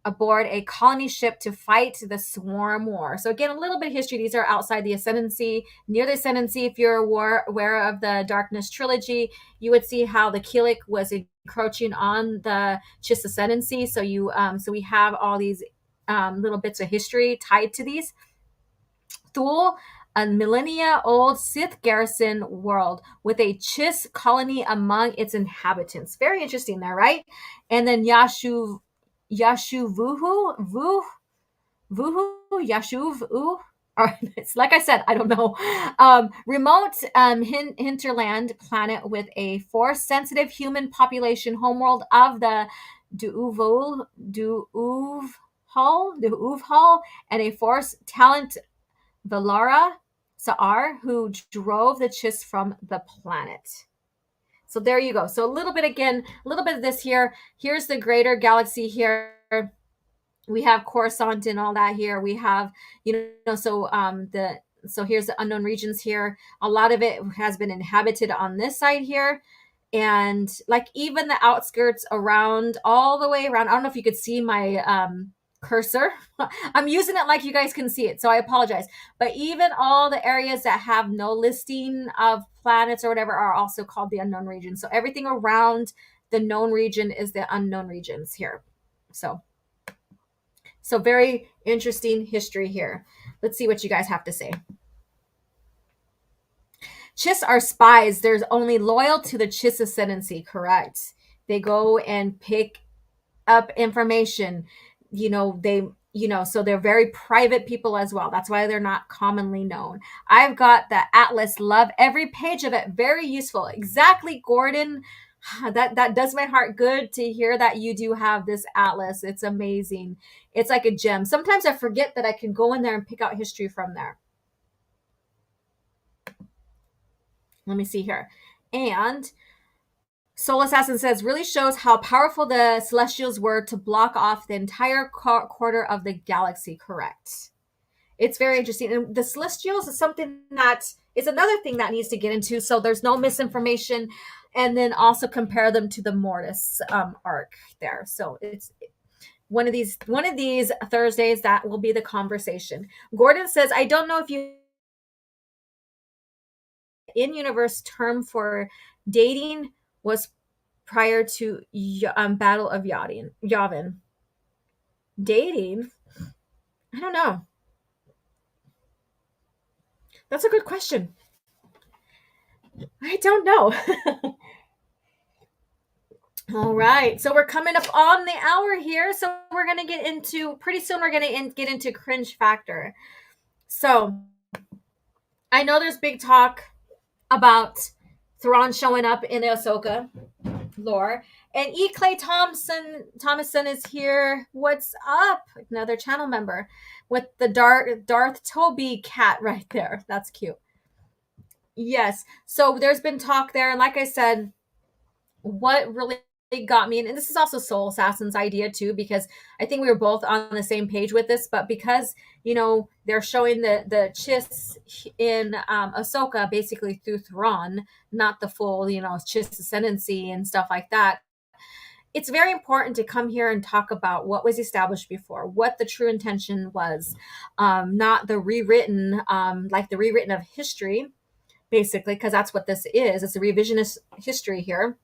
aboard a colony ship to fight the Swarm War. So again, a little bit of history. These are outside the Ascendancy. Near the Ascendancy, if you're aware of the Darkness trilogy, you would see how the Killik was encroaching on the Chiss Ascendancy. So so we have all these little bits of history tied to these. Thule, a millennia-old Sith garrison world with a Chiss colony among its inhabitants. Very interesting there, right? And then Yashuvuhu, Yashuvu. It's like I said, I don't know. Remote hinterland planet with a force-sensitive human population, homeworld of the Duuvhal, and a force talent Valara Sa'ar, who drove the Chiss from the planet. So there you go. So a little bit of this here. Here's the greater galaxy here. We have Coruscant and all that here. We have, so here's the unknown regions here. A lot of it has been inhabited on this side here. And like even the outskirts around, all the way around. I don't know if you could see my cursor. I'm using it like you guys can see it, so I apologize. But even all the areas that have no listing of planets or whatever are also called the unknown regions. So everything around the known region is the unknown regions here. So very interesting history here. Let's see what you guys have to say. Chiss are spies. They're only loyal to the Chiss Ascendancy, correct? They go and pick up information. So they're very private people as well. That's why they're not commonly known. I've got the Atlas. Love every page of it. Very useful. Exactly, Gordon. That does my heart good to hear that you do have this Atlas. It's amazing. It's like a gem. Sometimes I forget that I can go in there and pick out history from there. Let me see here. And Soul Assassin says, really shows how powerful the Celestials were to block off the entire quarter of the galaxy, correct? It's very interesting. And the Celestials is something that is another thing that needs to get into, so there's no misinformation. And then also compare them to the Mortis arc there. So it's one of these Thursdays that will be the conversation. Gordon says, I don't know if you in-universe term for dating was prior to Battle of Yavin. Dating? I don't know. That's a good question. I don't know. All right. So we're coming up on the hour here. So we're going to get into, pretty soon we're going to get into Cringe Factor. So I know there's big talk about Thrawn showing up in the Ahsoka lore. And E. Clay Thomason is here. What's up? Another channel member with the Darth Toby cat right there. That's cute. Yes. So there's been talk there. And like I said, what really got me, and this is also Soul Assassin's idea too, because I think we were both on the same page with this, but because, they're showing the Chiss in Ahsoka basically through Thrawn, not the full, Chiss ascendancy and stuff like that. it's very important to come here and talk about what was established before, what the true intention was, not the rewritten, like the rewritten of history, basically, because that's what this is. It's a revisionist history here,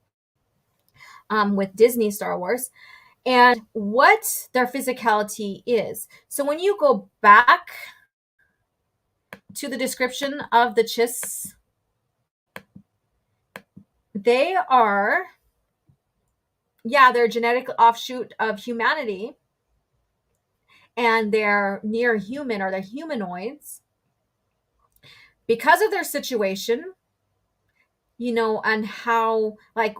with Disney Star Wars, and what their physicality is. So when you go back to the description of the Chiss, they are, yeah, they're a genetic offshoot of humanity, and they're near human, or they're humanoids because of their situation, and how, like,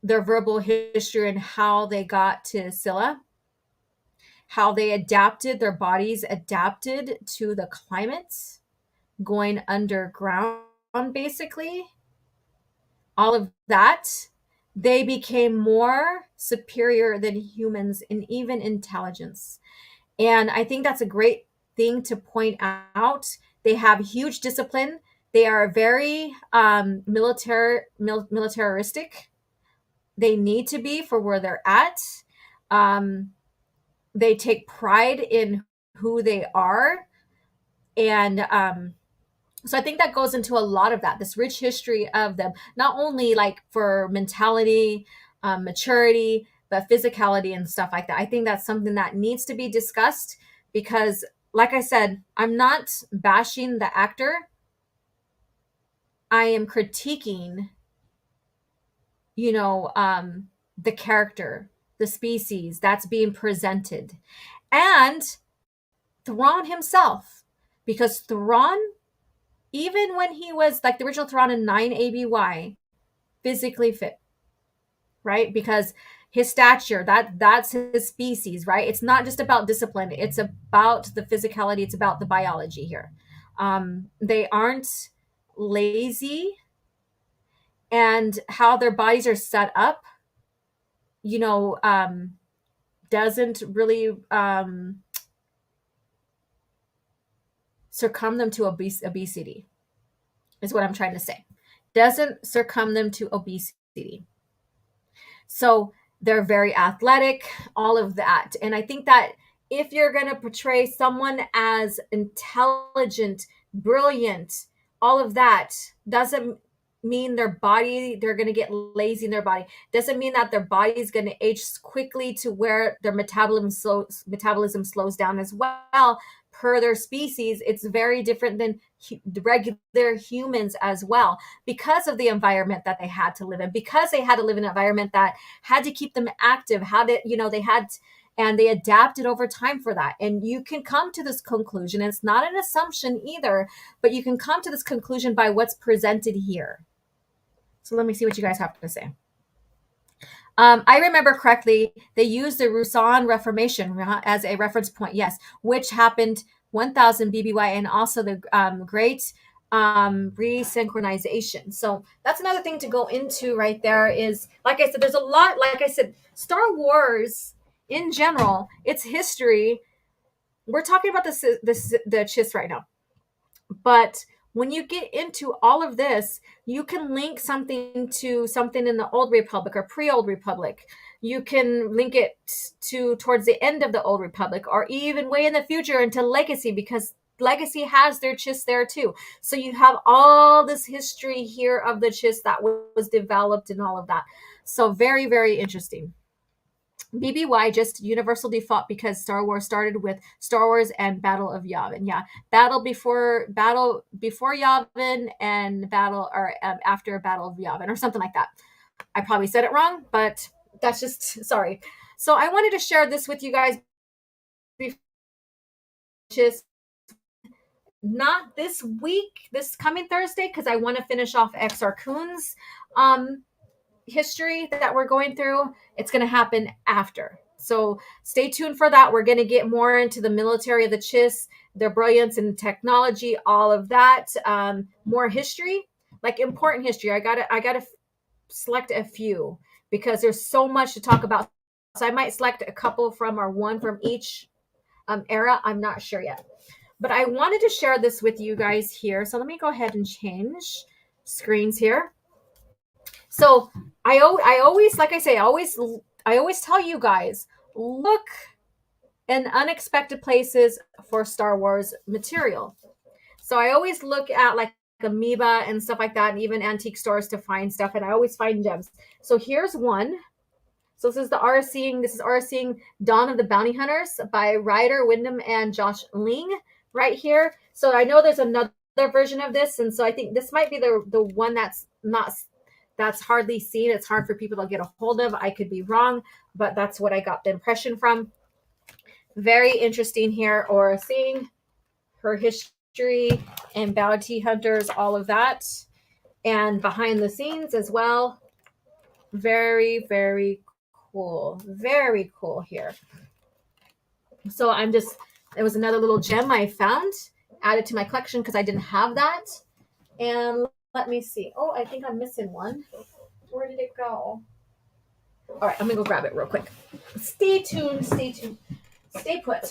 their verbal history and how they got to Scylla, how they adapted, their bodies adapted to the climate, going underground, basically. All of that, they became more superior than humans in even intelligence. And I think that's a great thing to point out. They have huge discipline. They are very militaristic. They need to be for where they're at. They take pride in who they are. And so I think that goes into a lot of that, this rich history of them, not only like for mentality, maturity, but physicality and stuff like that. I think that's something that needs to be discussed because, like I said, I'm not bashing the actor. I am critiquing, the character, the species that's being presented, and Thrawn himself, because Thrawn, even when he was like the original Thrawn in 9 ABY, physically fit, right? Because his stature, that's his species, right? It's not just about discipline. It's about the physicality. It's about the biology here. They aren't lazy, and how their bodies are set up, doesn't really succumb them to obesity, is what I'm trying to say. Doesn't succumb them to obesity. So they're very athletic, all of that. And I think that if you're going to portray someone as intelligent, brilliant, all of that doesn't mean their body, they're going to get lazy in their body. Doesn't mean that their body is going to age quickly to where their metabolism slows down as well. Per their species, it's very different than regular humans as well, because of the environment that they had to live in, because they had to live in an environment that had to keep them active, and they adapted over time for that. And you can come to this conclusion, and it's not an assumption either, but you can come to this conclusion by what's presented here. So let me see what you guys have to say. I remember correctly, they used the Rusan Reformation as a reference point, yes, which happened 1000 BBY, and also the Great Resynchronization. So that's another thing to go into right there is, like I said, there's a lot, like I said, Star Wars in general, its history, we're talking about the Chiss right now. But when you get into all of this, you can link something to something in the Old Republic or pre-Old Republic. You can link it to towards the end of the Old Republic, or even way in the future into Legacy, because Legacy has their Chiss there too. So you have all this history here of the Chiss that was developed and all of that. So very, very interesting. BBY just universal default because Star Wars started with Star Wars and Battle of Yavin. Yeah, battle before Yavin, and battle or after Battle of Yavin, or something like that. I probably said it wrong, but that's just sorry. So I wanted to share this with you guys. Just not this week, this coming Thursday, because I want to finish off Exar Kun's history that we're going through. It's going to happen after. So stay tuned for that. We're going to get more into the military of the Chiss, their brilliance and technology, all of that. More history, like important history. I gotta select a few because there's so much to talk about. So I might select a couple from, or one from each era. I'm not sure yet. But I wanted to share this with you guys here. So let me go ahead and change screens here. So I always, like I say, I always I always tell you guys, look in unexpected places for Star Wars material. So I always look at like Amoeba and stuff like that, and even antique stores to find stuff, and I always find gems. So here's one. So this is the RSing. This is RSing Dawn of the Bounty Hunters by Ryder Wyndham and Josh Ling right here. So I know there's another version of this, and so I think this might be the one that's hardly seen. It's hard for people to get a hold of. I could be wrong, but that's what I got the impression from. Very interesting here, or seeing her history and bounty hunters, all of that, and behind the scenes as well. Very, very cool. Very cool here. So it was another little gem I found, added to my collection because I didn't have that. And let me see. Oh, I think I'm missing one. Where did it go? All right, I'm gonna go grab it real quick. Stay tuned. Stay tuned. Stay put.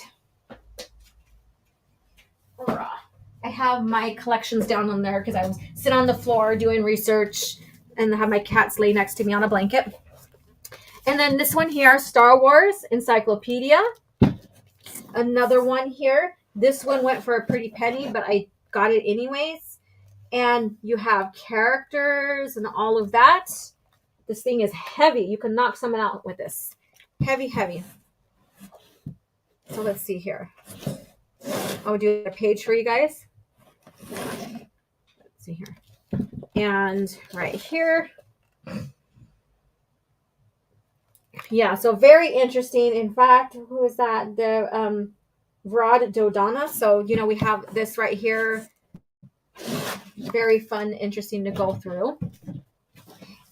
Hurrah. I have my collections down on there because I was sitting on the floor doing research, and I have my cats lay next to me on a blanket. And then this one here, Star Wars Encyclopedia. Another one here. This one went for a pretty penny, but I got it anyways. And you have characters and all of that. This thing is heavy. You can knock someone out with this. Heavy, heavy. So let's see here. I'll do a page for you guys. Let's see here. And right here. Yeah, so very interesting. In fact, who is that? The Vrod Dodana. So, we have this right here. Very fun, interesting to go through.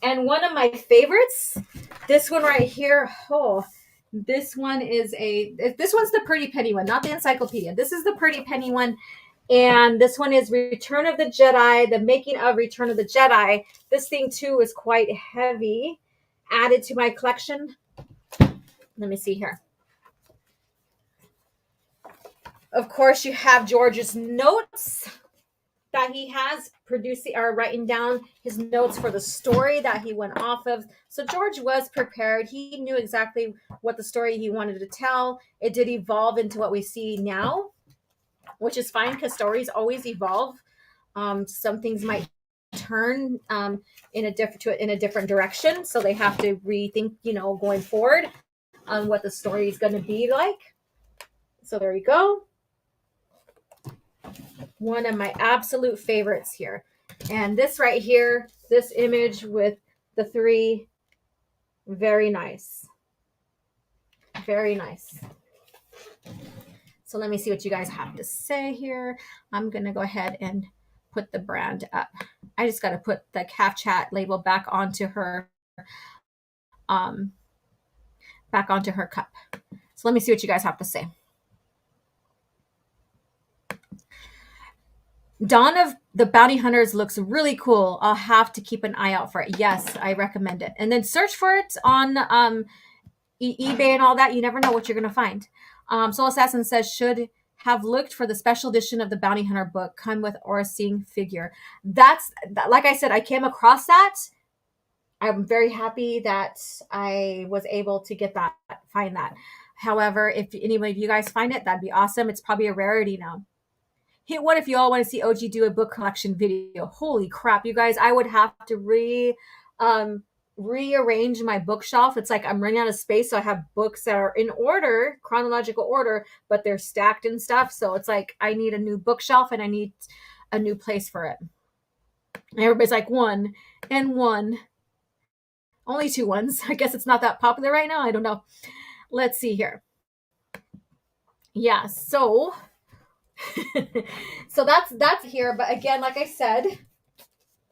And one of my favorites, this one right here. Oh, this one's the pretty penny one, not the encyclopedia. This is the pretty penny one. And this one is Return of the Jedi, the making of Return of the Jedi. This thing too is quite heavy. Added to my collection. Let me see here. Of course, you have George's notes that he has producing or writing down his notes for the story that he went off of. So George was prepared. He knew exactly what the story he wanted to tell. It did evolve into what we see now, which is fine because stories always evolve. Some things might turn in a different direction, so they have to rethink, going forward on what the story is going to be like. So there you go. One of my absolute favorites here. And this right here, this image with the three, very nice. Very nice. So let me see what you guys have to say here. I'm going to go ahead and put the brand up. I just got to put the CAF chat label back onto her cup. So let me see what you guys have to say. Dawn of the Bounty Hunters looks really cool. I'll have to keep an eye out for it. Yes, I recommend it. And then search for it on eBay and all that. You never know what you're going to find. Soul Assassin says, should have looked for the special edition of the Bounty Hunter book. Come with Oracing figure. That's, like I said, I came across that. I'm very happy that I was able to find that. However, if any of you guys find it, that'd be awesome. It's probably a rarity now. Hit one if you all want to see OG do a book collection video. Holy crap, you guys, I would have to rearrange my bookshelf. It's like I'm running out of space, so I have books that are in order, chronological order, but they're stacked and stuff. So it's like I need a new bookshelf and I need a new place for it. And everybody's like, one and one. Only two ones. I guess it's not that popular right now. I don't know. Let's see here. Yeah, so so that's here. But again, like I said,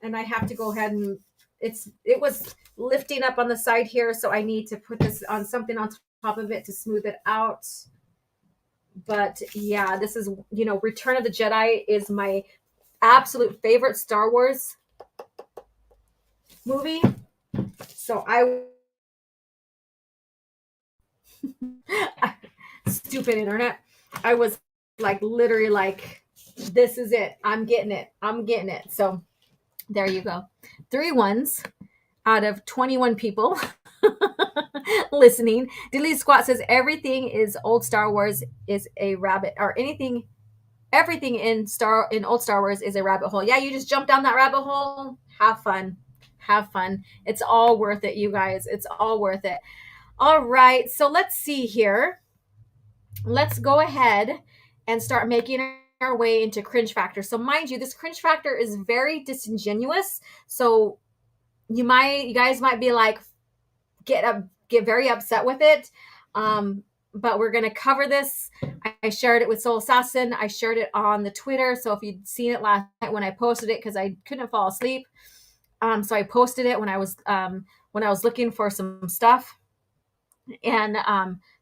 and I have to go ahead and it was lifting up on the side here, so I need to put this on something on top of it to smooth it out. But yeah, this is, Return of the Jedi is my absolute favorite Star Wars movie. So stupid internet. I was literally this is it. I'm getting it. So there you go. 3 ones out of 21 people. listening. Delete Squat says everything is old Star Wars is a rabbit, or everything in old Star Wars is a rabbit hole. Yeah, you just jump down that rabbit hole. Have fun. Have fun. It's all worth it, you guys. It's all worth it. All right. So let's see here. Let's go ahead and start making our way into Cringe Factor. So mind you, this Cringe Factor is very disingenuous. So you guys might be like, get very upset with it. But we're going to cover this. I shared it with Soul Assassin. I shared it on the Twitter. So if you'd seen it last night when I posted it, because I couldn't fall asleep. So I posted it when I was looking for some stuff, and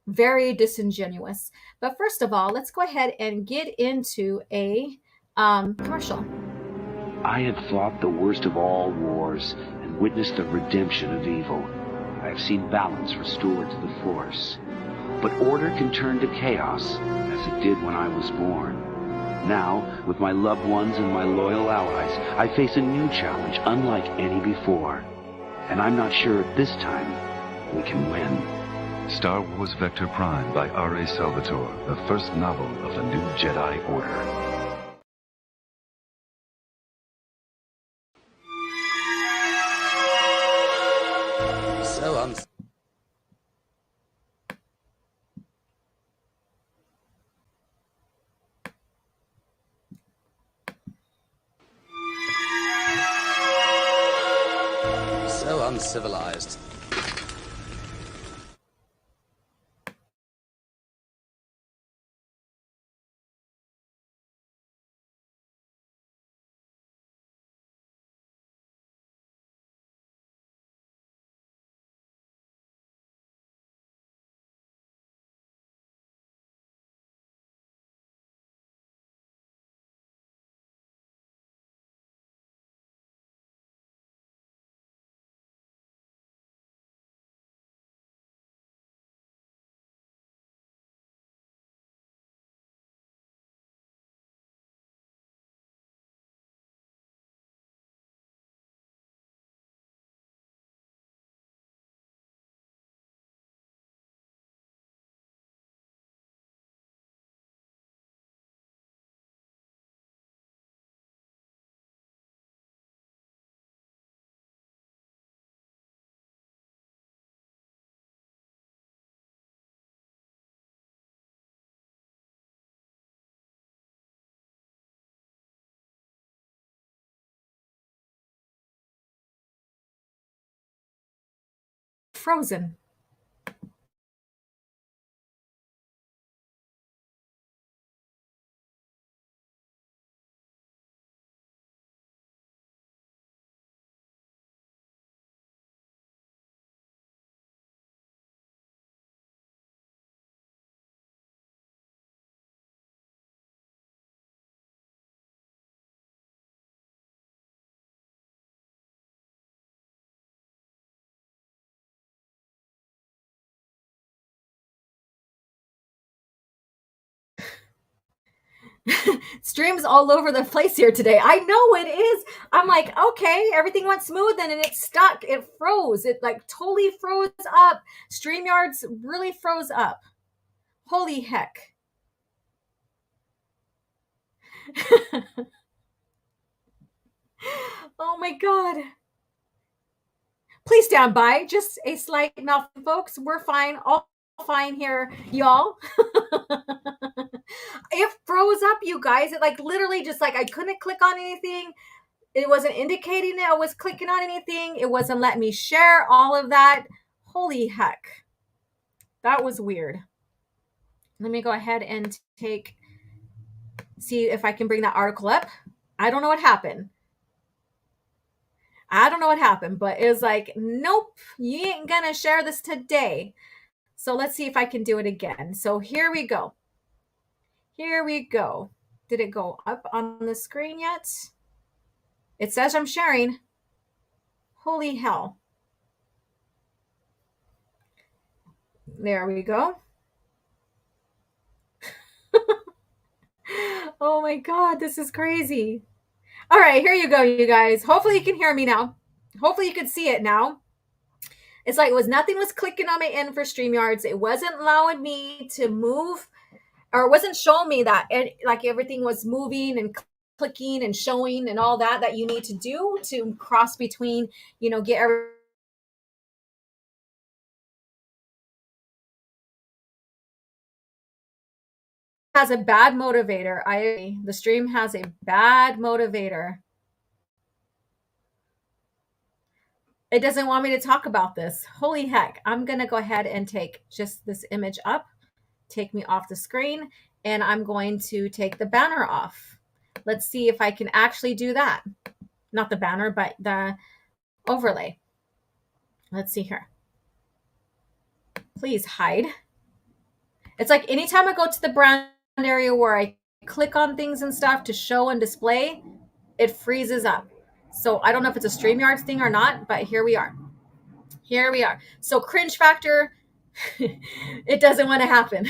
very disingenuous. But first of all, let's go ahead and get into a commercial. I had fought the worst of all wars and witnessed the redemption of evil. I have seen balance restored to the Force. But order can turn to chaos, as it did when I was born. Now, with my loved ones and my loyal allies, I face a new challenge unlike any before. And I'm not sure at this time we can win. Star Wars Vector Prime by R.A. Salvatore, the first novel of the new Jedi Order. So uncivilized. Frozen. Streams all over the place here today. I know it is. I'm like, okay, everything went smooth and it stuck. It froze. It like totally froze up. StreamYards really froze up. Holy heck. Oh my God. Please stand by. Just a slight malfunction, folks. We're fine. All fine here, y'all. It froze up, you guys. It like literally just like I couldn't click on anything. It wasn't indicating that I was clicking on anything. It wasn't letting me share all of that. Holy heck. That was weird. Let me go ahead and see if I can bring that article up. I don't know what happened. But it was like, nope, you ain't gonna share this today. So let's see if I can do it again. So here we go. Did it go up on the screen yet? It says I'm sharing. Holy hell. There we go. Oh my God, this is crazy. All right, here you go, you guys. Hopefully you can hear me now. Hopefully you can see it now. It's like nothing was clicking on my end for StreamYards. It wasn't allowing me to move, or it wasn't showing me that like everything was moving and clicking and showing and all that you need to do to cross between, get everything. Has a bad motivator. The stream has a bad motivator. It doesn't want me to talk about this. Holy heck. I'm going to go ahead and take just this image up, take me off the screen, and I'm going to take the banner off. Let's see if I can actually do that. Not the banner, but the overlay. Let's see here. Please hide. It's like anytime I go to the brand area where I click on things and stuff to show and display, it freezes up. So I don't know if it's a StreamYards thing or not, but here we are. Here we are. So Cringe Factor, it doesn't want to happen.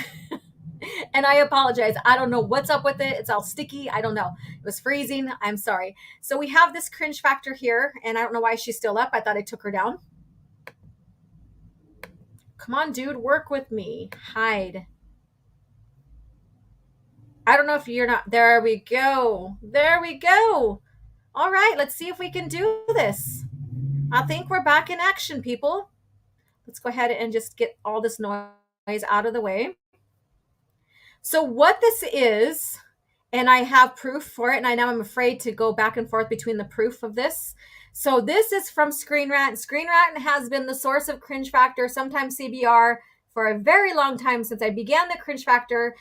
And I apologize. I don't know what's up with it. It's all sticky. I don't know. It was freezing. I'm sorry. So we have this Cringe Factor here, and I don't know why she's still up. I thought I took her down. Come on, dude. Work with me. Hide. I don't know if you're not. There we go. There we go. All right. Let's see if we can do this. I think we're back in action, people. Let's go ahead and just get all this noise out of the way. So what this is, and I have proof for it, and I know I'm afraid to go back and forth between the proof of this. So this is from Screen Rant. Screen Rant has been the source of Cringe Factor, sometimes CBR, for a very long time since I began the Cringe Factor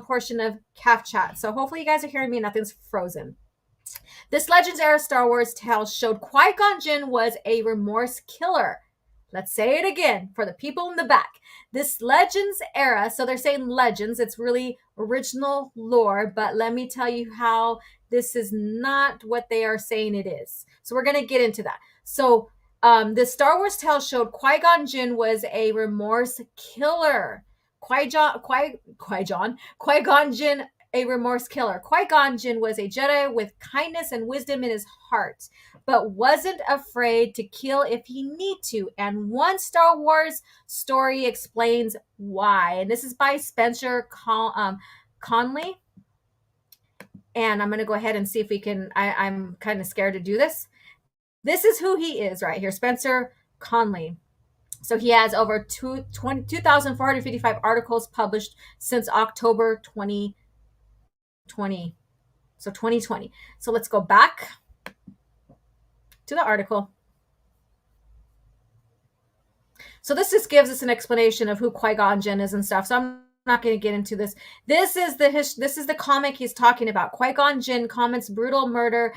portion of CAF chat. So hopefully you guys are hearing me. Nothing's frozen. This Legends era Star Wars tale showed Qui-Gon Jinn was a remorse killer. Let's say it again for the people in the back. This Legends era, so they're saying Legends, it's really original lore, but let me tell you how this is not what they are saying it is. So we're going to get into that. So this Star Wars tale showed Qui-Gon Jinn was a remorse killer. Qui-Gon Jinn, a remorse killer. Qui-Gon Jinn was a Jedi with kindness and wisdom in his heart, but wasn't afraid to kill if he need to. And one Star Wars story explains why. And this is by Spencer Conley. And I'm going to go ahead and see if we can, I'm kind of scared to do this. This is who he is right here, Spencer Conley. So he has over 2,455 articles published since October 2020. So 2020. So let's go back to the article. So this just gives us an explanation of who Qui-Gon Jinn is and stuff. So I'm not going to get into this. This is the comic he's talking about. Qui-Gon Jinn commits brutal murder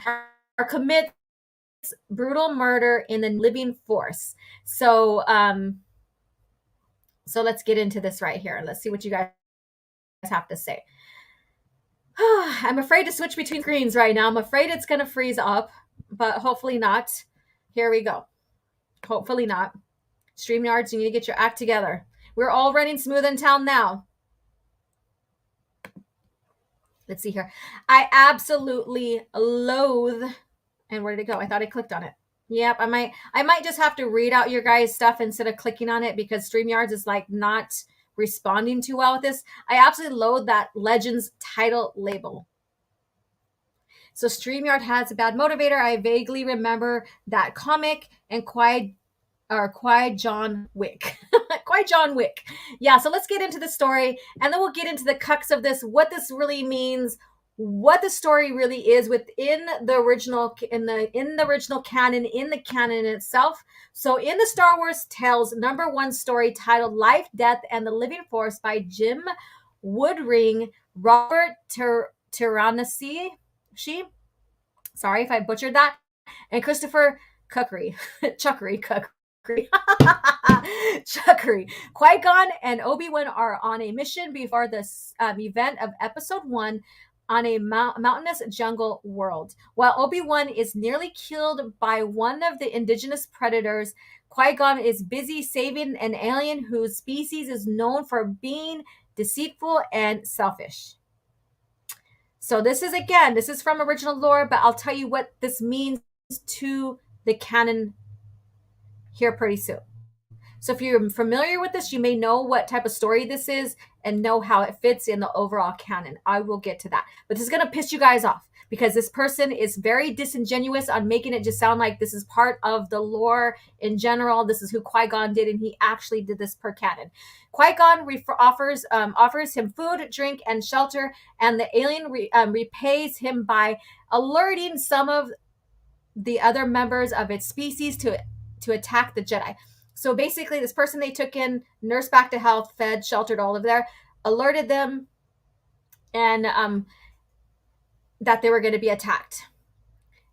or commits brutal murder in the living force. So so let's get into this right here. Let's see what you guys have to say. I'm afraid to switch between screens right now. I'm afraid it's going to freeze up, but hopefully not. Here we go. Hopefully not. StreamYards, you need to get your act together. We're all running smooth in town now. Let's see here. I absolutely loathe. And where did it go? I thought I clicked on it. Yep, I might just have to read out your guys' stuff instead of clicking on it because StreamYards is like not responding too well with this. I absolutely loathe that Legends title label. So StreamYard has a bad motivator. I vaguely remember that comic and Qui-Gon Wick. Qui-Gon Wick. Yeah, so let's get into the story and then we'll get into the crux of this, what this really means, what the story really is within the original in the original canon, in the canon itself. So in the Star Wars Tales #1 story titled Life, Death, and the Living Force by Jim Woodring, Robert Tyranisi, sorry if I butchered that, and Christopher Chuckery. Chuckery. Qui-Gon and Obi-Wan are on a mission before this event of Episode 1 on a mountainous jungle world. While Obi-Wan is nearly killed by one of the indigenous predators, Qui-Gon is busy saving an alien whose species is known for being deceitful and selfish. So this is from original lore, but I'll tell you what this means to the canon here pretty soon. So if you're familiar with this, you may know what type of story this is and know how it fits in the overall canon. I will get to that. But this is going to piss you guys off because this person is very disingenuous on making it just sound like this is part of the lore in general. This is who Qui-Gon did, and he actually did this per canon. Qui-Gon offers him food, drink, and shelter, and the alien repays him by alerting some of the other members of its species to attack the Jedi. So basically, this person they took in, nursed back to health, fed, sheltered, all of there, alerted them, and that they were going to be attacked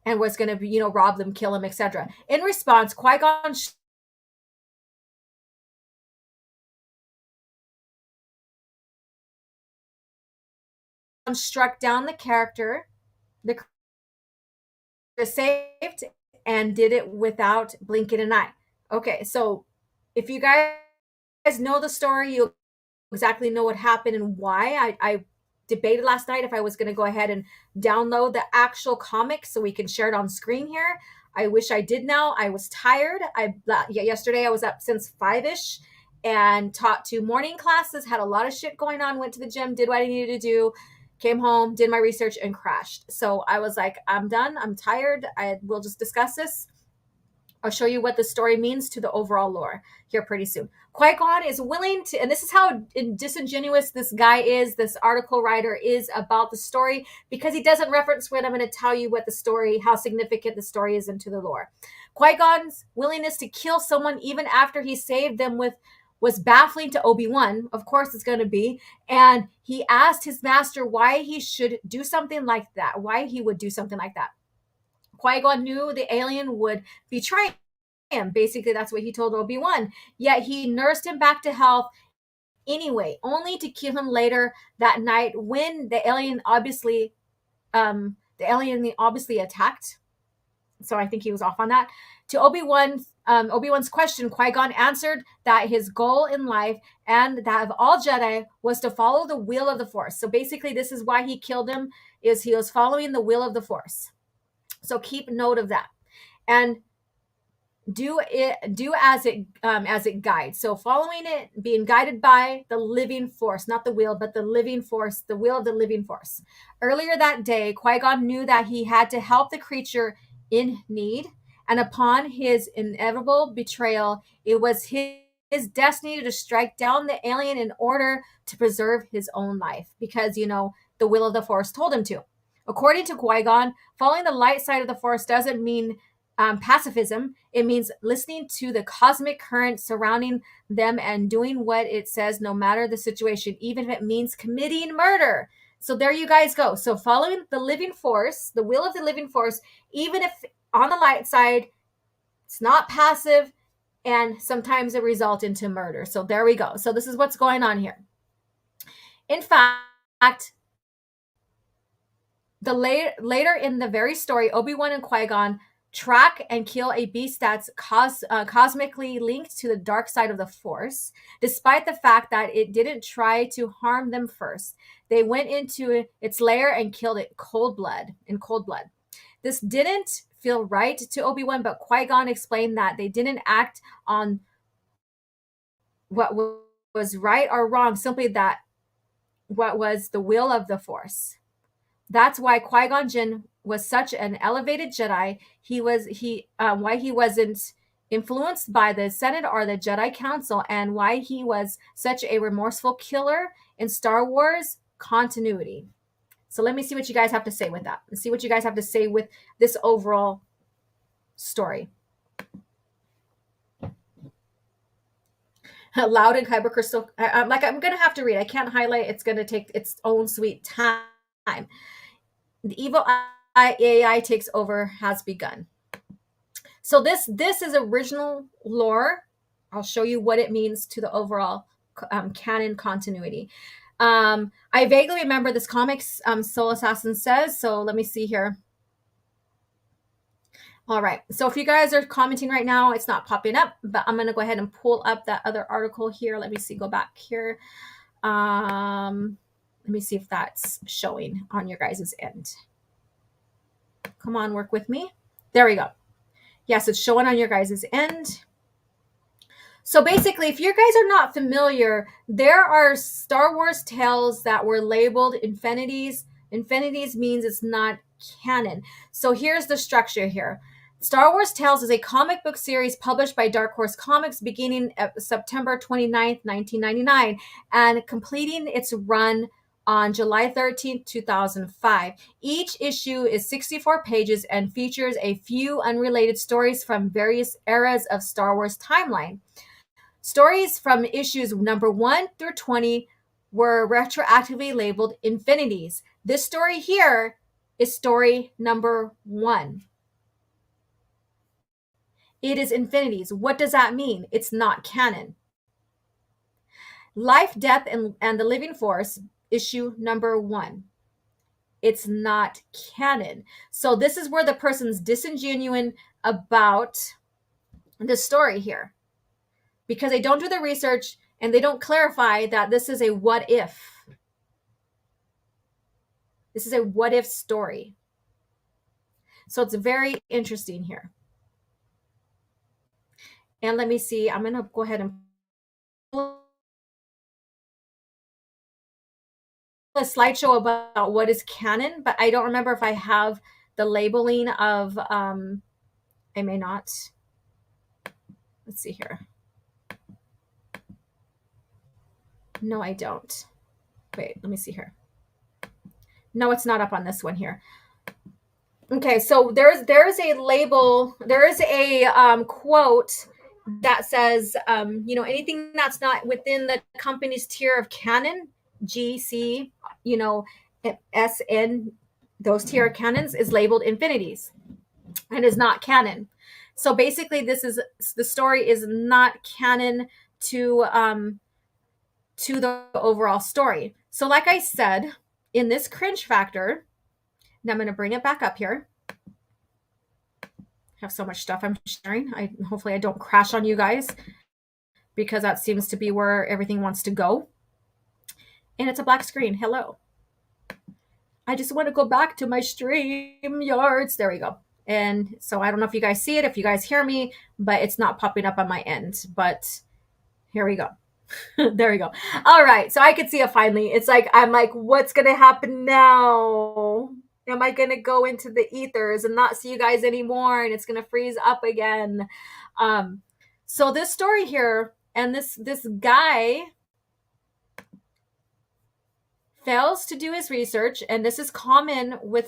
and was going to be, rob them, kill them, etc. In response, Qui-Gon struck down the character, the saved, and did it without blinking an eye. Okay, so if you guys know the story, you exactly know what happened and why. I debated last night if I was going to go ahead and download the actual comic so we can share it on screen here. I wish I did now. I was tired. Yesterday I was up since 5-ish and taught 2 morning classes, had a lot of shit going on, went to the gym, did what I needed to do, came home, did my research, and crashed. So I was like, I'm done. I'm tired. We'll just discuss this. I'll show you what the story means to the overall lore here pretty soon. Qui-Gon is willing to, and this is how disingenuous this guy is, this article writer is about the story, because he doesn't reference when I'm going to tell you what the story, how significant the story is into the lore. Qui-Gon's willingness to kill someone even after he saved them was baffling to Obi-Wan. Of course it's going to be. And he asked his master why he should do something like that, why he would do something like that. Qui-Gon knew the alien would betray him. Basically, that's what he told Obi-Wan. Yet he nursed him back to health anyway, only to kill him later that night when the alien obviously attacked. So I think he was off on that. To Obi-Wan's question, Qui-Gon answered that his goal in life and that of all Jedi was to follow the will of the Force. So basically, this is why he killed him, is he was following the will of the Force. So keep note of that, and do as it guides. So following it, being guided by the living Force, not the will, but the living Force, the will of the living Force. Earlier that day, Qui-Gon knew that he had to help the creature in need, and upon his inevitable betrayal, it was his destiny to strike down the alien in order to preserve his own life, because the will of the Force told him to. According to Qui-Gon, following the light side of the Force doesn't mean pacifism. It means listening to the cosmic current surrounding them and doing what it says, no matter the situation, even if it means committing murder. So there you guys go. So following the living Force, the will of the living Force, even if on the light side, it's not passive, and sometimes it results into murder. So there we go. So this is what's going on here. In fact, later in the very story, Obi-Wan and Qui-Gon track and kill a beast that's cosmically linked to the dark side of the Force, despite the fact that it didn't try to harm them first. They went into its lair and killed it in cold blood. This didn't feel right to Obi-Wan, but Qui-Gon explained that they didn't act on what was right or wrong, simply that what was the will of the Force. That's why Qui-Gon Jinn was such an elevated Jedi. Why he wasn't influenced by the Senate or the Jedi Council, and why he was such a remorseful killer in Star Wars continuity. So let me see what you guys have to say with that. Let's see what you guys have to say with this overall story. Loud and Kyber Crystal. I'm going to have to read. I can't highlight. It's going to take its own sweet time. The evil AI takes over has begun. So this is original lore. I'll show you what it means to the overall canon continuity. I vaguely remember this comics, Soul Assassin says. So let me see here. All right. So if you guys are commenting right now, it's not popping up, but I'm going to go ahead and pull up that other article here. Let me see. Go back here. Let me see if that's showing on your guys' end. Come on, work with me. There we go. Yes, it's showing on your guys' end. So basically, if you guys are not familiar, there are Star Wars tales that were labeled infinities. Infinities means it's not canon. So here's the structure here. Star Wars Tales is a comic book series published by Dark Horse Comics beginning September 29th, 1999, and completing its run on July 13th, 2005. Each issue is 64 pages and features a few unrelated stories from various eras of Star Wars timeline. Stories from issues number 1 through 20 were retroactively labeled infinities. This story here is story number 1. It is infinities. What does that mean? It's not canon. Life, Death, and the Living Force, issue number 1. It's not canon. So this is where the person's disingenuous about the story here, because they don't do the research and they don't clarify that this is a what if. This is a what if story. So it's very interesting here. And let me see, I'm going to go ahead and pull a slideshow about what is canon, but I don't remember if I have the labeling of, I may not. Let's see here. No, I don't. Wait, let me see here. No, it's not up on this one here. Okay, so there's a label, there is a quote that says, anything that's not within the company's tier of canon, G, C, S, N, those tier of canons is labeled infinities and is not canon. So basically, the story is not canon to the overall story. So like I said, in this Cringe Factor, now I'm going to bring it back up here. I have so much stuff I'm sharing. Hopefully I don't crash on you guys, because that seems to be where everything wants to go. And it's a black screen. Hello. I just want to go back to my StreamYards. There we go. And so I don't know if you guys see it, if you guys hear me, but it's not popping up on my end. But here we go. There we go. All right. So I could see it finally. It's like, I'm like, what's going to happen now? Am I going to go into the ethers and not see you guys anymore? And it's going to freeze up again. So this story here, and this guy fails to do his research. And this is common when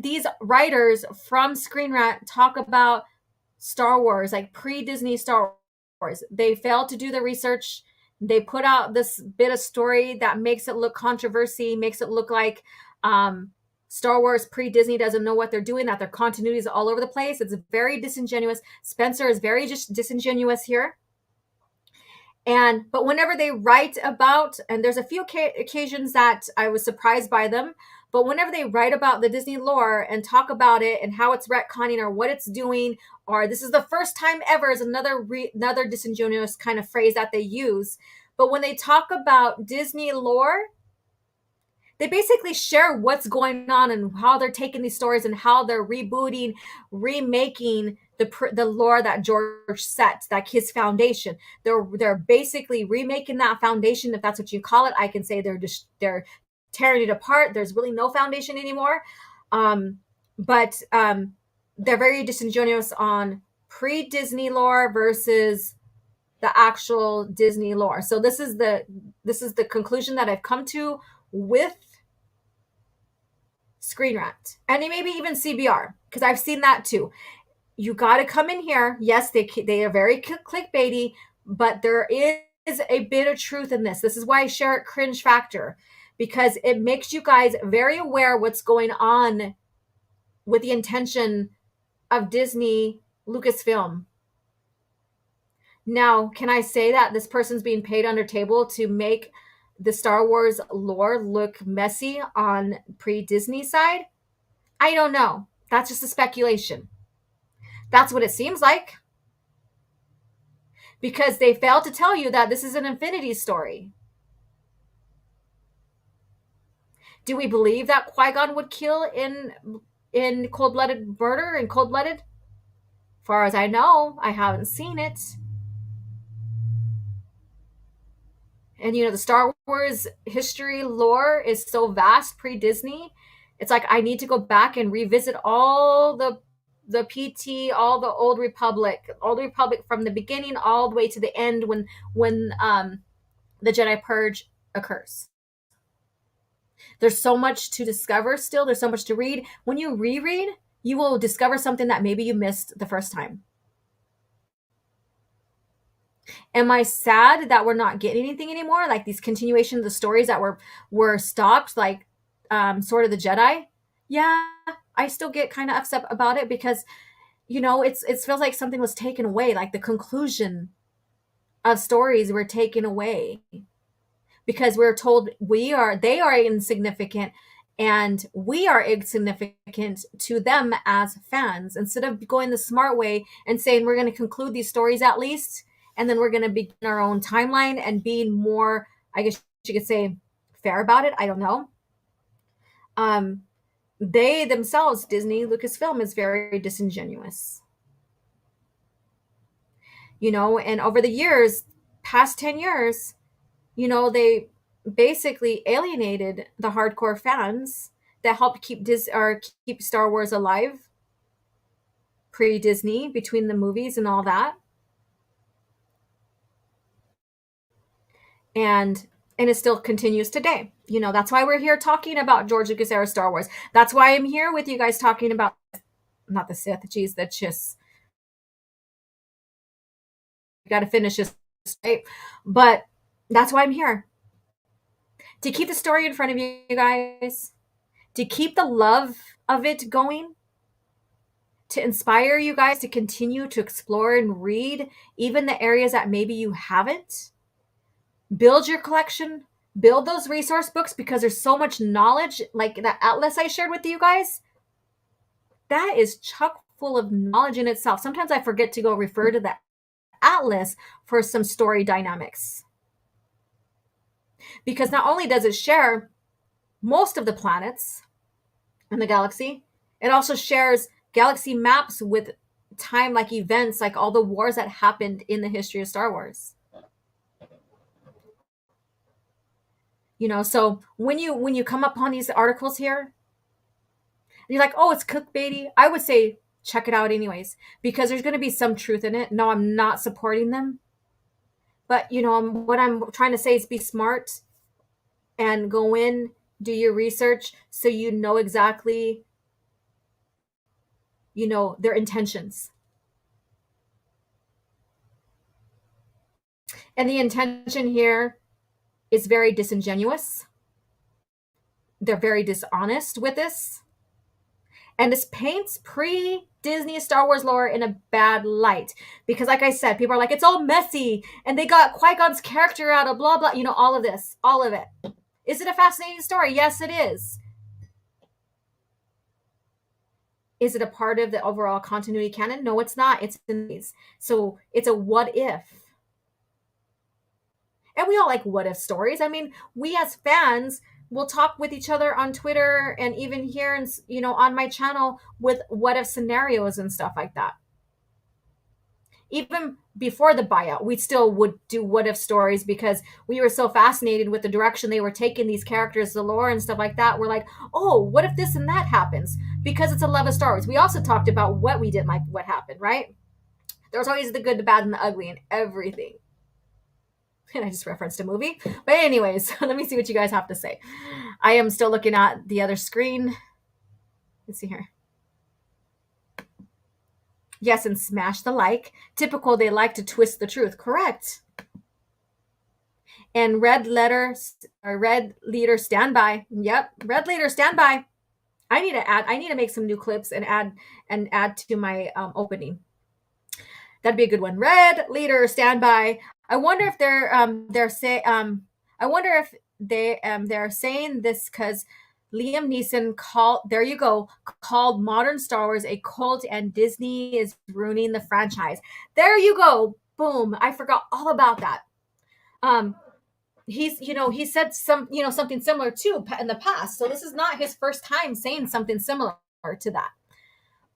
these writers from Screen Rant talk about Star Wars, like pre-Disney Star Wars. They fail to do the research. They put out this bit of story that makes it look controversy, makes it look like Star Wars pre-Disney doesn't know what they're doing, that their continuity is all over the place. It's very disingenuous. Spencer is very disingenuous here. But whenever they write about, and there's a few occasions that I was surprised by them, but whenever they write about the Disney lore and talk about it and how it's retconning or what it's doing, or this is the first time ever, is another disingenuous kind of phrase that they use. But when they talk about Disney lore, they basically share what's going on and how they're taking these stories and how they're rebooting, remaking the lore that George set, like his foundation. They're basically remaking that foundation, if that's what you call it. I can say they're tearing it apart. There's really no foundation anymore. But they're very disingenuous on pre-Disney lore versus the actual Disney lore. So this is the conclusion that I've come to with Screen Rant, and maybe even CBR, because I've seen that too. You got to come in here. Yes, they are very clickbaity, but there is a bit of truth in this. This is why I share it Cringe Factor, because it makes you guys very aware what's going on with the intention of Disney Lucasfilm. Now, can I say that this person's being paid under table to make the Star Wars lore look messy on pre-Disney side? I don't know. That's just a speculation. That's what it seems like. Because they failed to tell you that this is an Infinity story. Do we believe that Qui-Gon would kill in cold-blooded murder, in cold-blooded? Far as I know, I haven't seen it. And the Star Wars history lore is so vast pre-Disney. It's like I need to go back and revisit all the PT, all the old Republic, from the beginning all the way to the end when the Jedi Purge occurs. There's so much to discover still. There's so much to read. When you reread, you will discover something that maybe you missed the first time. Am I sad that we're not getting anything anymore? Like these continuation of the stories that were stopped, like Sword of the Jedi? Yeah, I still get kind of upset about it because, it feels like something was taken away. Like the conclusion of stories were taken away because we're told they are insignificant and we are insignificant to them as fans. Instead of going the smart way and saying we're going to conclude these stories at least, and then we're going to begin our own timeline and being more, I guess you could say, fair about it. I don't know. They themselves, Disney, Lucasfilm, is very disingenuous. And over the years, past 10 years, they basically alienated the hardcore fans that helped keep Star Wars alive pre-Disney, between the movies and all that. And it still continues today. That's why we're here talking about George Lucas era Star Wars. That's why I'm here with you guys talking about, not the Sith, geez, the Chiss. Got to finish this, right? But that's why I'm here. To keep the story in front of you guys, to keep the love of it going, to inspire you guys to continue to explore and read even the areas that maybe you haven't. Build your collection, build those resource books, because there's so much knowledge. Like that atlas I shared with you guys, that is chock full of knowledge in itself. Sometimes I forget to go refer to that atlas for some story dynamics, because not only does it share most of the planets in the galaxy, it also shares galaxy maps with time, like events, like all the wars that happened in the history of Star Wars. So when you come upon these articles here and you're like, oh, it's clickbaity, I would say check it out anyways, because there's going to be some truth in it. No, I'm not supporting them, but what I'm trying to say is be smart and go in, do your research, so you know exactly their intentions. And the intention here is very disingenuous. They're very dishonest with this. And this paints pre-Disney Star Wars lore in a bad light. Because like I said, people are like, it's all messy. And they got Qui-Gon's character out of blah, blah. All of this. All of it. Is it a fascinating story? Yes, it is. Is it a part of the overall continuity canon? No, it's not. It's in these. So it's a what if. And we all like what if stories. I mean, we as fans will talk with each other on Twitter and even here and on my channel with what if scenarios and stuff like that. Even before the buyout, we still would do what if stories because we were so fascinated with the direction they were taking these characters, the lore and stuff like that. We're like, oh, what if this and that happens? Because it's a love of Star Wars. We also talked about what we didn't like, what happened, right? There's always the good, the bad, and the ugly in everything. And I just referenced a movie. But anyways, let me see what you guys have to say. I am still looking at the other screen. Let's see here. Yes, and smash the like. Typical, they like to twist the truth. Correct. And red leader standby. Yep, red leader standby. I need to make some new clips and add to my opening. That'd be a good one. Red leader standby. I wonder if they're saying this because Liam Neeson called modern Star Wars a cult and Disney is ruining the franchise. There you go. Boom. I forgot all about that. He said something similar too in the past. So this is not his first time saying something similar to that.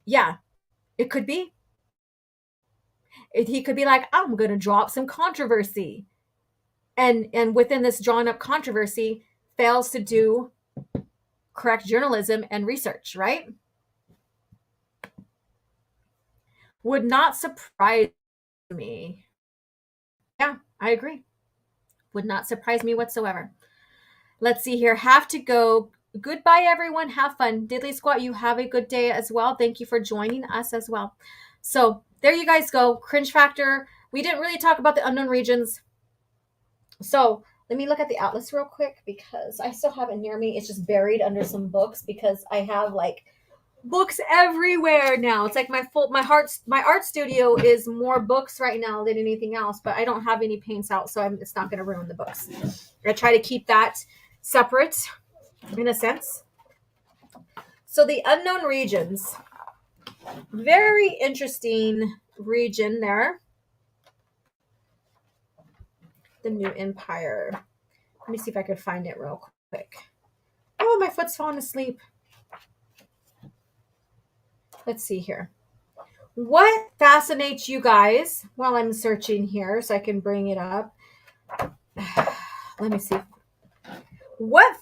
Yeah, it could be. He could be like, I'm going to drop some controversy. and within this drawn up controversy fails to do correct journalism and research, right? Would not surprise me. Yeah, I agree. Would not surprise me whatsoever. Let's see here. Have to go. Goodbye, everyone. Have fun. Diddly Squat, you have a good day as well. Thank you for joining us as well. So there you guys go. Cringe Factor. We didn't really talk about the unknown regions. So let me look at the atlas real quick because I still have it near me. It's just buried under some books because I have like books everywhere now. It's like my art studio is more books right now than anything else, but I don't have any paints out, so it's not going to ruin the books. I try to keep that separate in a sense. So the unknown regions, very interesting region there. The New Empire. Let me see if I could find it real quick. Oh, my foot's falling asleep. Let's see here. What fascinates you guys while I'm searching here so I can bring it up? Let me see. What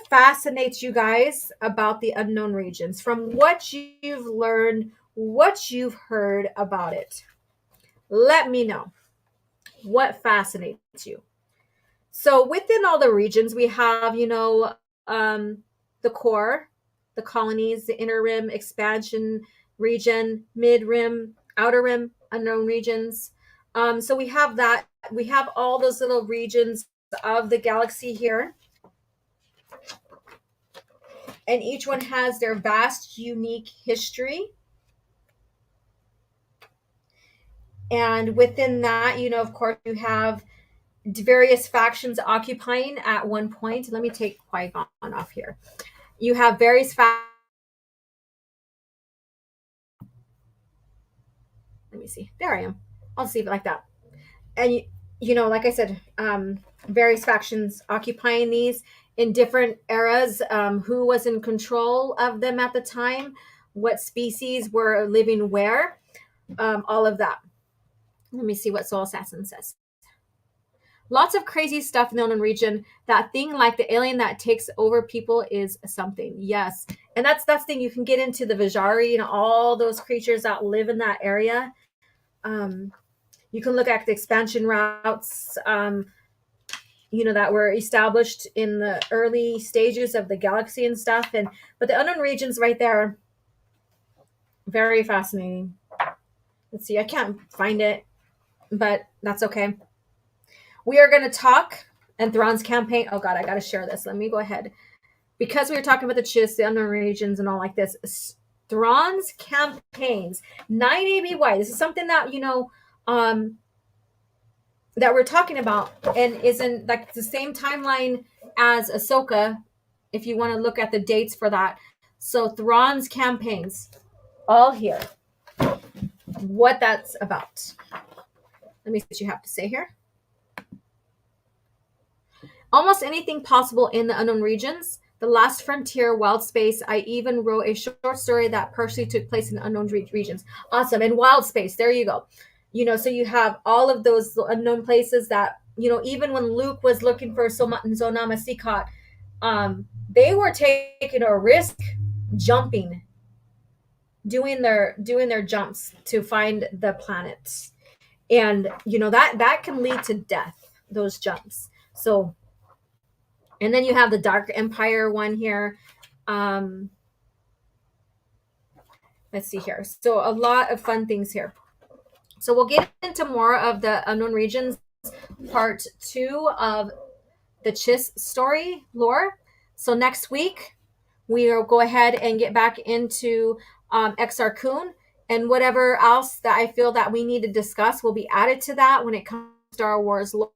fascinates you guys about the unknown regions from what you've learned, what you've heard about it? Let me know. What fascinates you? So within all the regions, we have, the core, the colonies, the inner rim, expansion region, mid rim, outer rim, unknown regions. So we have that. We have all those little regions of the galaxy here. And each one has their vast, unique history. And within that, of course, you have various factions occupying at one point. Let me take Qui-Gon off here. You have various factions. Let me see. There I am. I'll just leave it like that. And, like I said, various factions occupying these in different eras. Who was in control of them at the time? What species were living where? All of that. Let me see what Soul Assassin says. Lots of crazy stuff in the unknown region. That thing like the alien that takes over people is something. Yes. And that's the thing. You can get into the Vajari and all those creatures that live in that area. You can look at the expansion routes, that were established in the early stages of the galaxy and stuff. But the unknown regions right there, very fascinating. Let's see. I can't find it, but that's okay. We are going to talk and Thrawn's campaign. Oh God, I got to share this. Let me go ahead. Because we were talking about the Chiss, the unknown regions and all like this. Thrawn's campaigns, 9 ABY. This is something that, that we're talking about and isn't like the same timeline as Ahsoka, if you want to look at the dates for that. So Thrawn's campaigns, all here. What that's about. Let me see what you have to say here. Almost anything possible in the unknown regions. The Last Frontier, Wild Space. I even wrote a short story that partially took place in unknown regions. Awesome. And Wild Space. There you go. So you have all of those unknown places that, even when Luke was looking for Zonama Sikat, they were taking a risk jumping, doing their jumps to find the planet. And, that can lead to death, those jumps. So, and then you have the Dark Empire one here. Let's see here. So a lot of fun things here. So we'll get into more of the unknown regions, part 2 of the Chiss story lore. So next week, we'll go ahead and get back into Exar Kun and whatever else that I feel that we need to discuss will be added to that when it comes to Star Wars lore.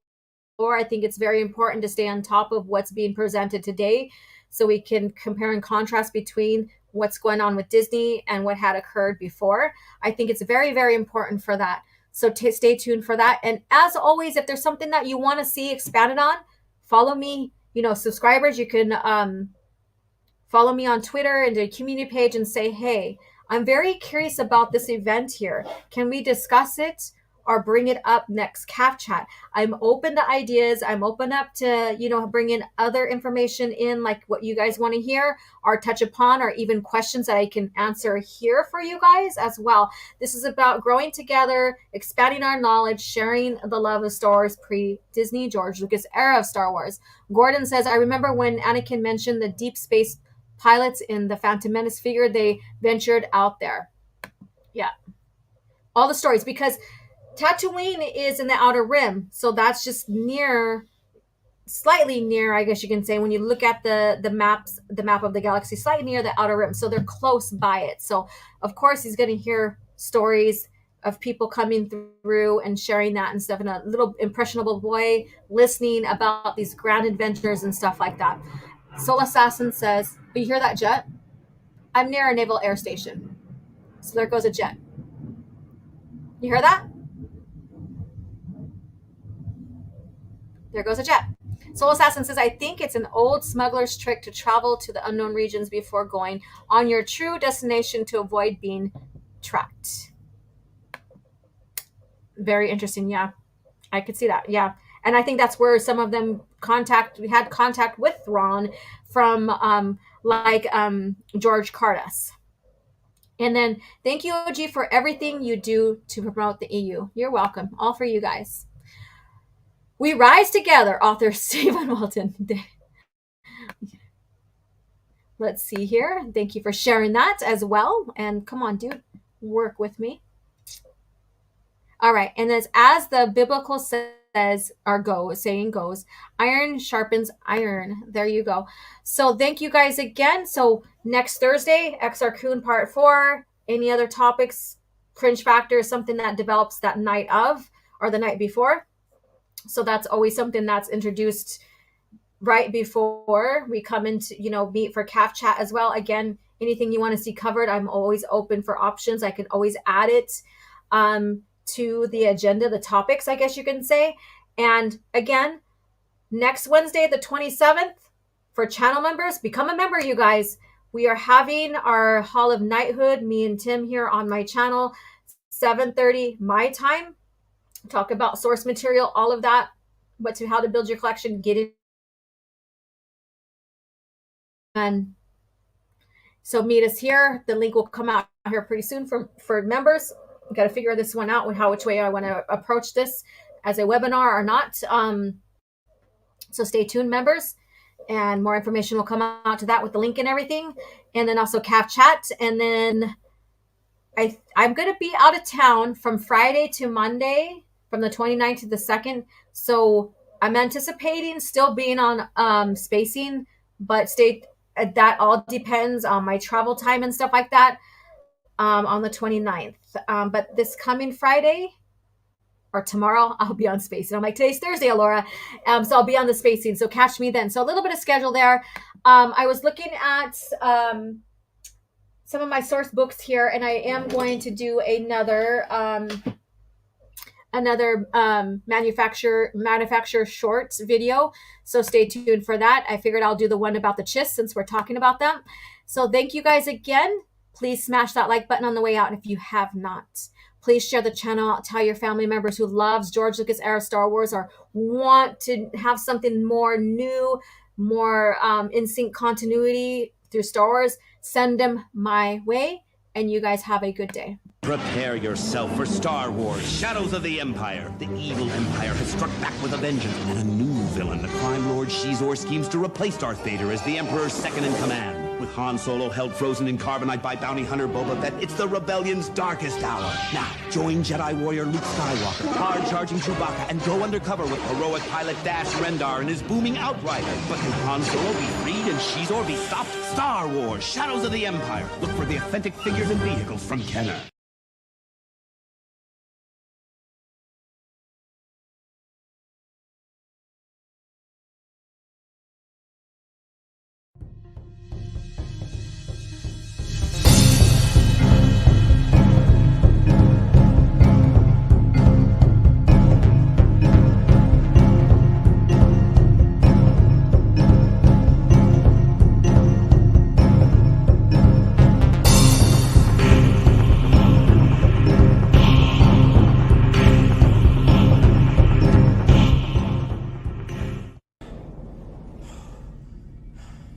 I think it's very important to stay on top of what's being presented today so we can compare and contrast between what's going on with Disney and what had occurred before. I think it's very, very important for that. So stay tuned for that. And as always, if there's something that you want to see expanded on, follow me. Subscribers, you can follow me on Twitter and the community page and say, hey, I'm very curious about this event here. Can we discuss it? or bring it up next CAF chat. I'm open to ideas. I'm open up to, bring in other information in, like what you guys want to hear or touch upon, or even questions that I can answer here for you guys as well. This is about growing together, expanding our knowledge, sharing the love of Star Wars pre-Disney, George Lucas era of Star Wars. Gordon says, I remember when Anakin mentioned the deep space pilots in the Phantom Menace figure, they ventured out there. Yeah. All the stories, because Tatooine is in the Outer Rim, so that's just slightly near, I guess you can say, when you look at the map of the galaxy, slightly near the Outer Rim, so they're close by it. So of course he's going to hear stories of people coming through and sharing that and stuff, in a little impressionable way, listening about these grand adventures and stuff like that. Soul Assassin says, you hear that jet? I'm near a naval air station, so there goes a jet. You hear that? There goes a jet. Soul Assassin says, I think it's an old smuggler's trick to travel to the unknown regions before going on your true destination to avoid being tracked. Very interesting. Yeah, I could see that. Yeah. And I think that's where some of them we had contact with Thrawn from George Cardas. And then thank you, OG, for everything you do to promote the EU. You're welcome. All for you guys. We rise together, author Stephen Walton. Let's see here. Thank you for sharing that as well. And come on, dude, work with me. All right. And as the biblical saying goes, iron sharpens iron. There you go. So thank you guys again. So next Thursday, XR Coon Part 4. Any other topics? Cringe Factor is something that develops that night of or the night before. So that's always something that's introduced right before we come into, meet for CAF chat as well. Again, anything you want to see covered, I'm always open for options. I can always add it to the agenda, the topics, I guess you can say. And again, next Wednesday, the 27th, for channel members, become a member, you guys. We are having our Hall of Knighthood, me and Tim here on my channel, 7:30 my time. Talk about source material, all of that, how to build your collection, get it. And so meet us here. The link will come out here pretty soon for members. We've got to figure this one out, which way I want to approach this as a webinar or not. So stay tuned, members, and more information will come out to that with the link and everything. And then also CAF chat. And then I'm going to be out of town from Friday to Monday, from the 29th to the 2nd. So I'm anticipating still being on spacing, but that all depends on my travel time and stuff like that on the 29th. But this coming Friday or tomorrow, I'll be on spacing. I'm like, today's Thursday, Alora. So I'll be on the spacing. So catch me then. So a little bit of schedule there. I was looking at some of my source books here, and I am going to do another manufacturer shorts video. So stay tuned for that. I figured I'll do the one about the Chiss since we're talking about them. So thank you guys again. Please smash that like button on the way out if you have not. Please share the channel. Tell your family members who loves George Lucas era Star Wars or want to have something more new, more in sync continuity through Star Wars. Send them my way, and you guys have a good day. Prepare yourself for Star Wars, Shadows of the Empire. The evil Empire has struck back with a vengeance, and a new villain, the crime lord Shizor, schemes to replace Darth Vader as the Emperor's second in command. With Han Solo held frozen in carbonite by bounty hunter Boba Fett, it's the rebellion's darkest hour. Now, join Jedi warrior Luke Skywalker, hard-charging Chewbacca, and go undercover with heroic pilot Dash Rendar and his booming Outrider. But can Han Solo be freed and Shizor be stopped? Star Wars, Shadows of the Empire. Look for the authentic figures and vehicles from Kenner.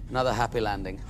Another happy landing.